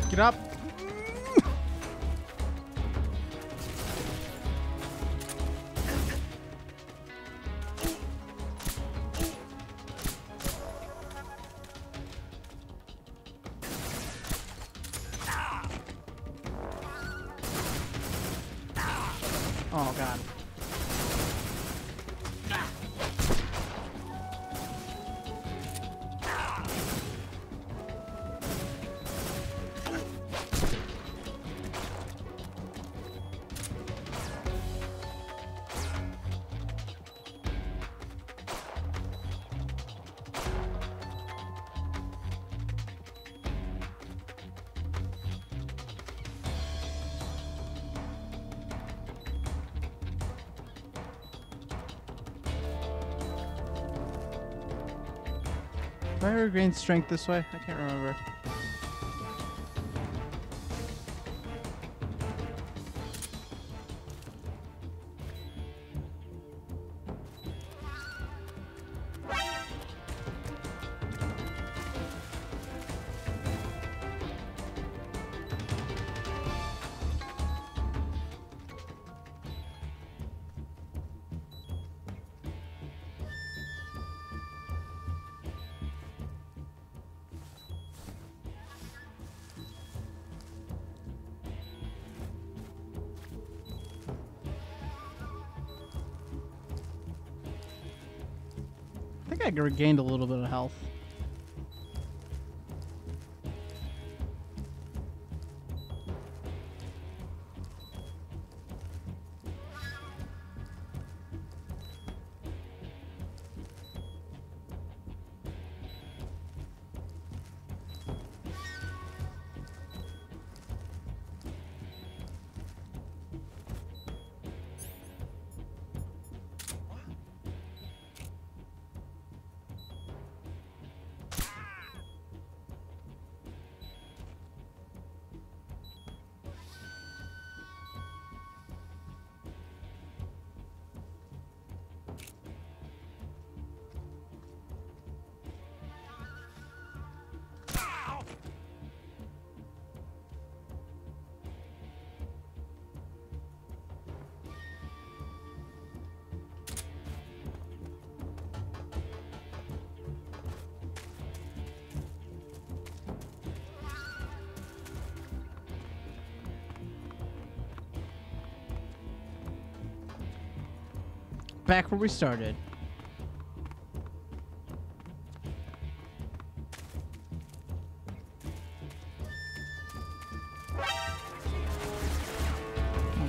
Get up. Oh god. Do I regain strength this way? I can't remember. I think I regained a little bit of health. back where we started. Oh,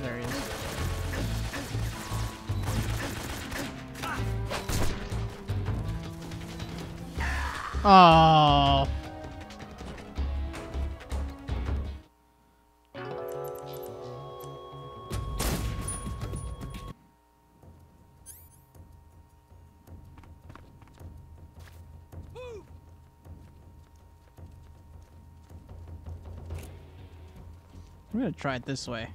there he is. Oh. I'm gonna try it this way.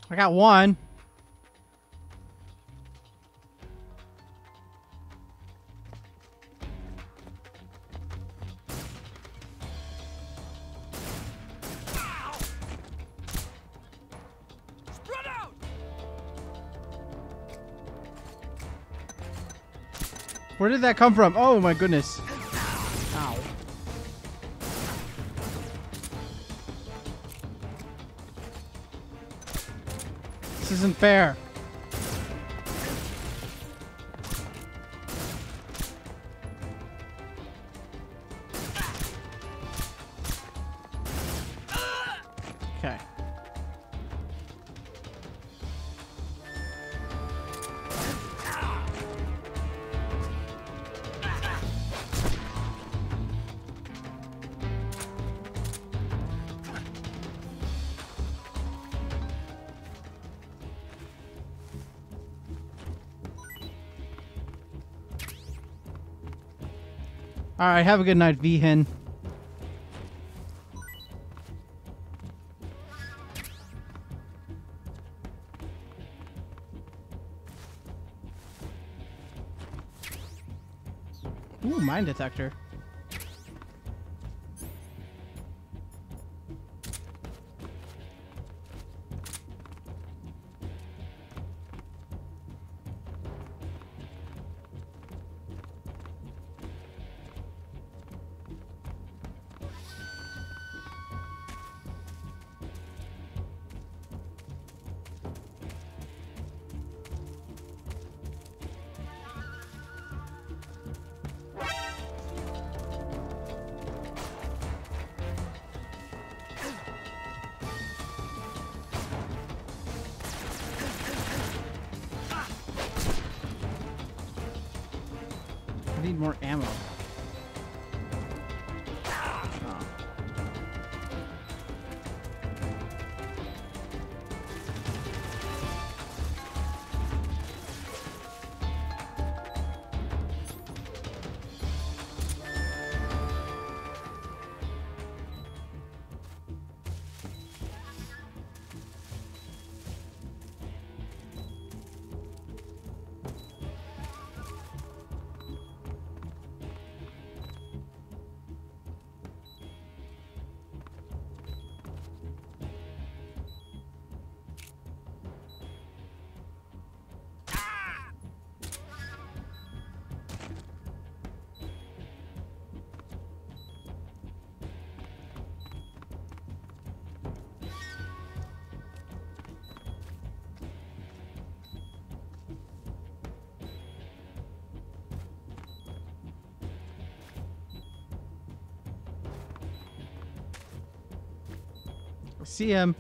I got one. Where did that come from? Oh my goodness. Ow. This isn't fair. Okay. All right, have a good night, V-Hen. Ooh, mine detector. I need more ammo. Oh. I see him.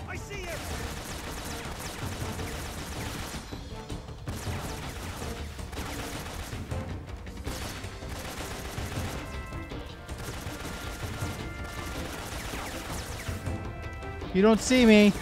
I see you! You don't see me.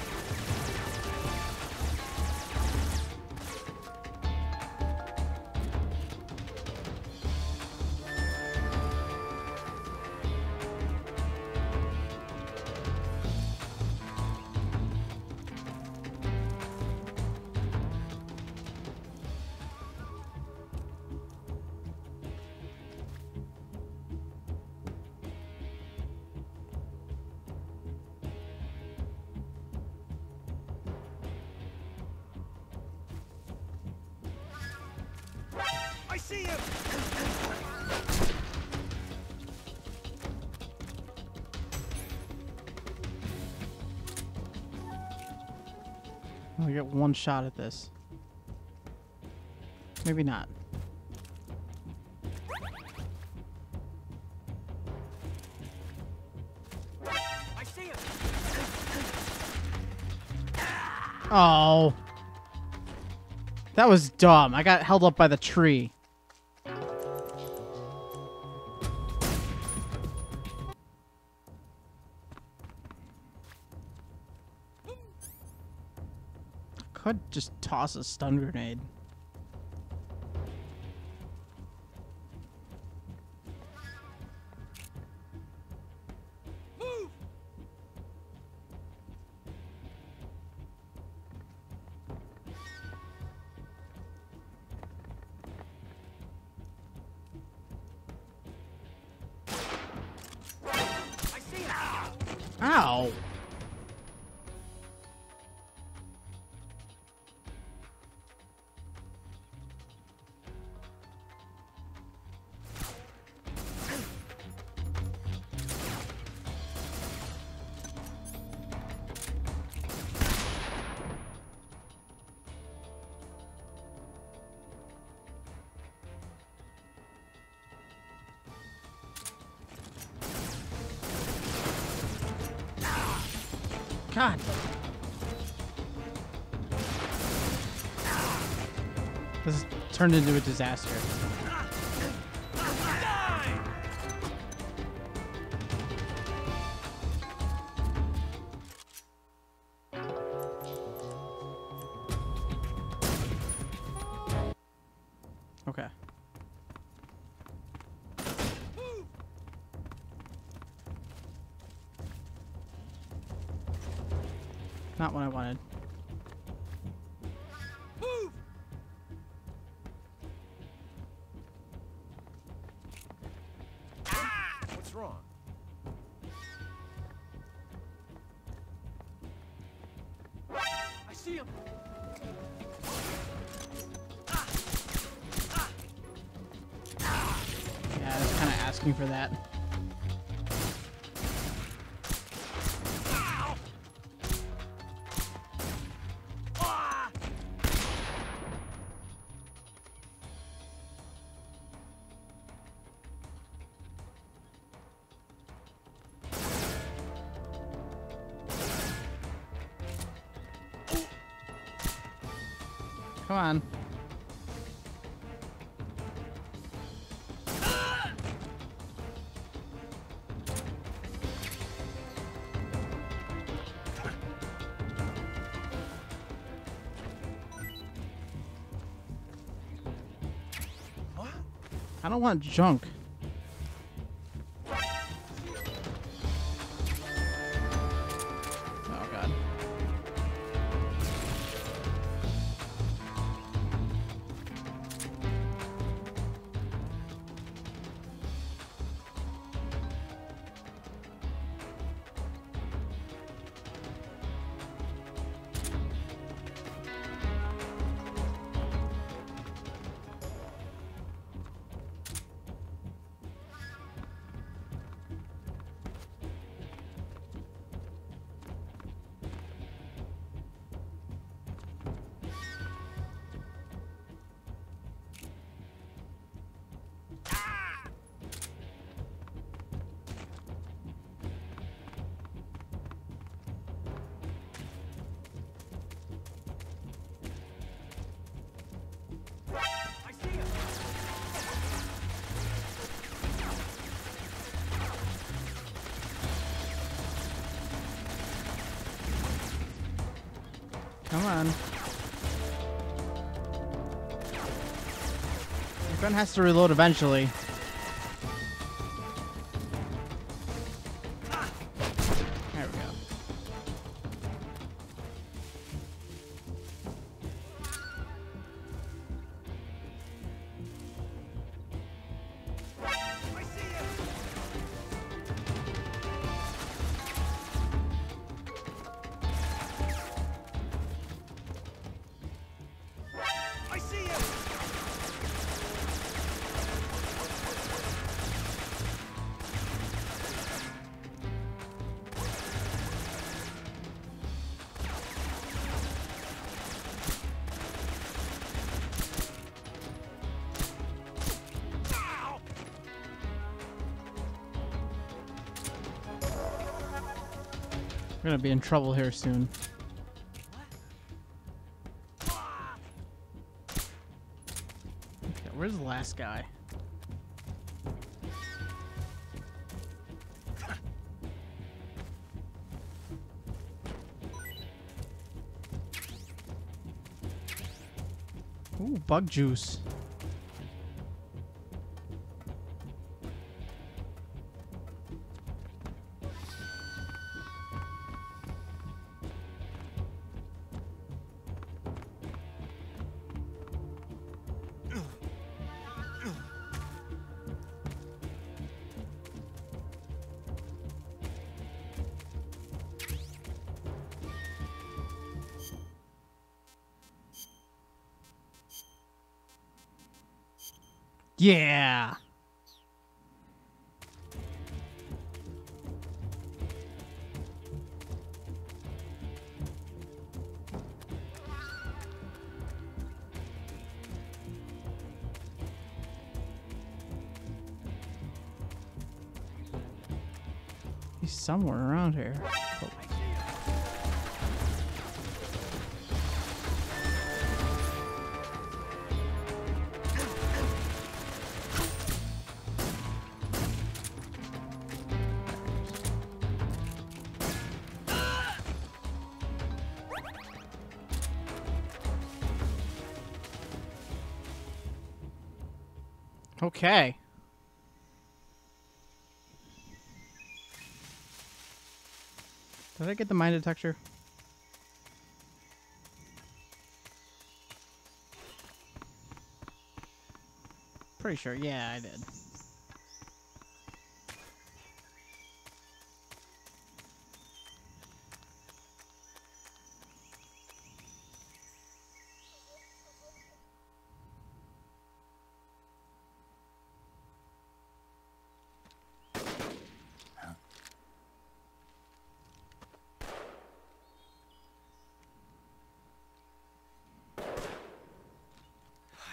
see him! I get one shot at this. Maybe not. I see him! Oh. That was dumb. I got held up by the tree. Could just toss a stun grenade. Move! I see him! Ow. God. This has turned into a disaster. Okay. Not what I wanted. Move! What's wrong? I see him! Yeah, I was kind of asking for that. Come on. I don't want junk. Oh god. I see him! Come on. Your gun has to reload eventually. There we go. I see him! I see him! We're gonna be in trouble here soon. Okay, where's the last guy? Ooh, bug juice. Yeah. He's somewhere around here. Oh my God. Okay. Did I get the mine detector? Pretty sure. Yeah, I did.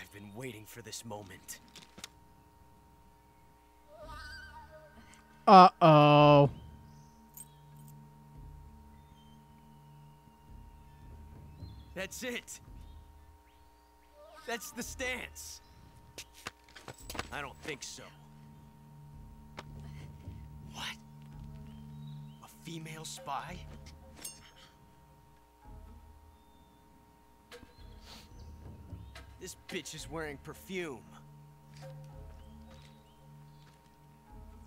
I've been waiting for this moment. Uh-oh. That's it. That's the stance. I don't think so. What? A female spy? This bitch is wearing perfume.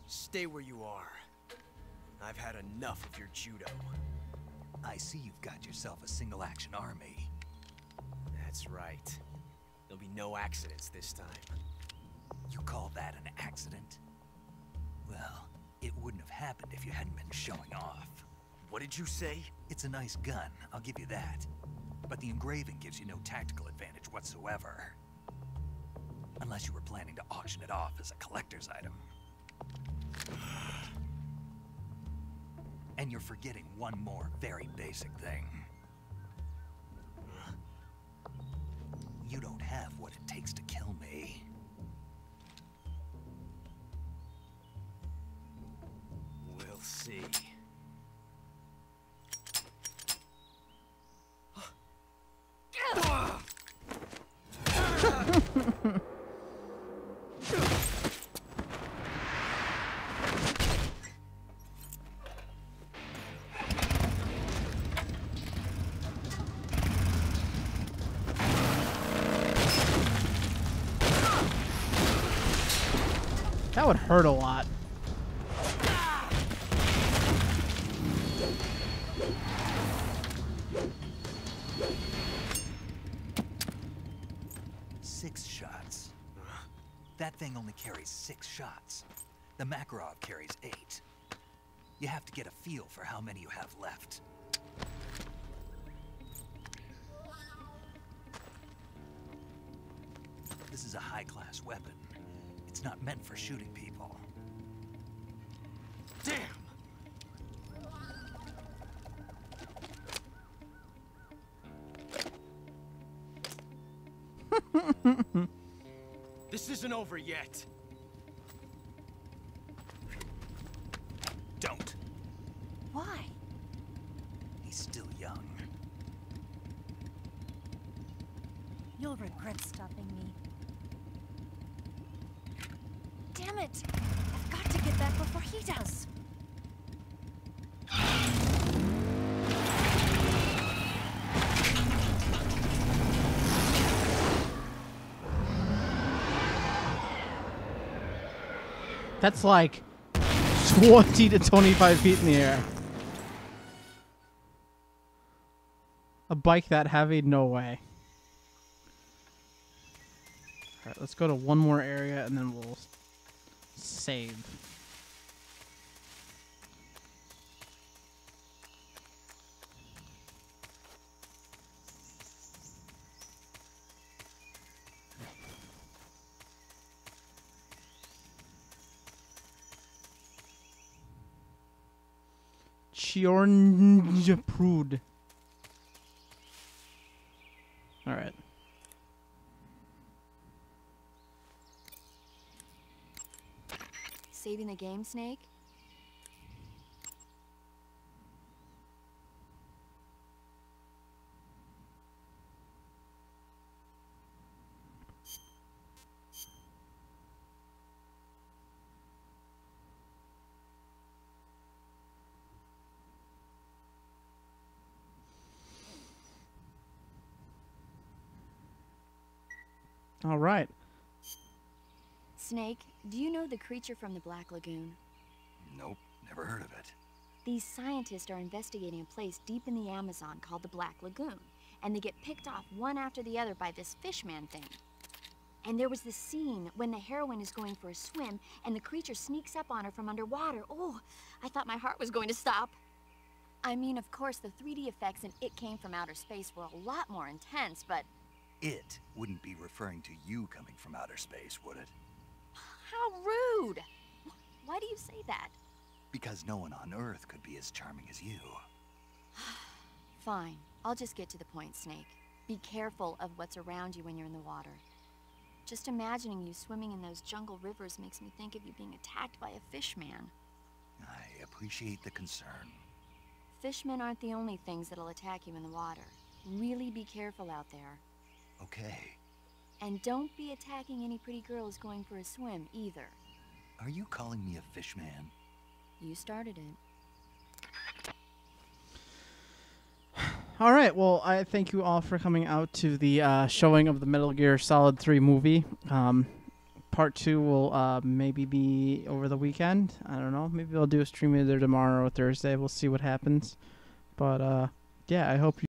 Stay where you are. I've had enough of your judo. I see you've got yourself a single-action army. That's right. There'll be no accidents this time. You call that an accident? Well, it wouldn't have happened if you hadn't been showing off. What did you say? It's a nice gun, I'll give you that. But the engraving gives you no tactical advantage whatsoever. Unless you were planning to auction it off as a collector's item. And you're forgetting one more very basic thing. You don't have what it takes to kill me. We'll see. That would hurt a lot. Six shots. That thing only carries 6 shots. The Makarov carries 8. You have to get a feel for how many you have left. This is a high-class weapon. It's not meant for shooting people. Damn! This isn't over yet. Don't. Why? he's still young. You'll regret stopping me. Damn it! I've got to get back before he does. That's like 20 to 25 feet in the air. A bike that heavy? No way. Alright, let's go to one more area and then we'll save. Chornjaprud. All right. Saving the game, Snake? All right. Snake, do you know the creature from the Black Lagoon? Nope, never heard of it. These scientists are investigating a place deep in the Amazon called the Black Lagoon, and they get picked off one after the other by this fishman thing. And there was this scene when the heroine is going for a swim, and the creature sneaks up on her from underwater. Oh, I thought my heart was going to stop. I mean, of course, the 3D effects in It Came from Outer Space were a lot more intense, but... It wouldn't be referring to you coming from outer space, would it? How rude! Why do you say that? Because no one on Earth could be as charming as you. Fine. I'll just get to the point, Snake. Be careful of what's around you when you're in the water. Just imagining you swimming in those jungle rivers makes me think of you being attacked by a fishman. I appreciate the concern. Fishmen aren't the only things that'll attack you in the water. Really be careful out there. Okay. And don't be attacking any pretty girls going for a swim, either. Are you calling me a fish man? You started it. All right. Well, I thank you all for coming out to the showing of the Metal Gear Solid 3 movie. Part 2 will maybe be over the weekend. I don't know. Maybe I'll do a stream either tomorrow or Thursday. We'll see what happens. But yeah, I hope you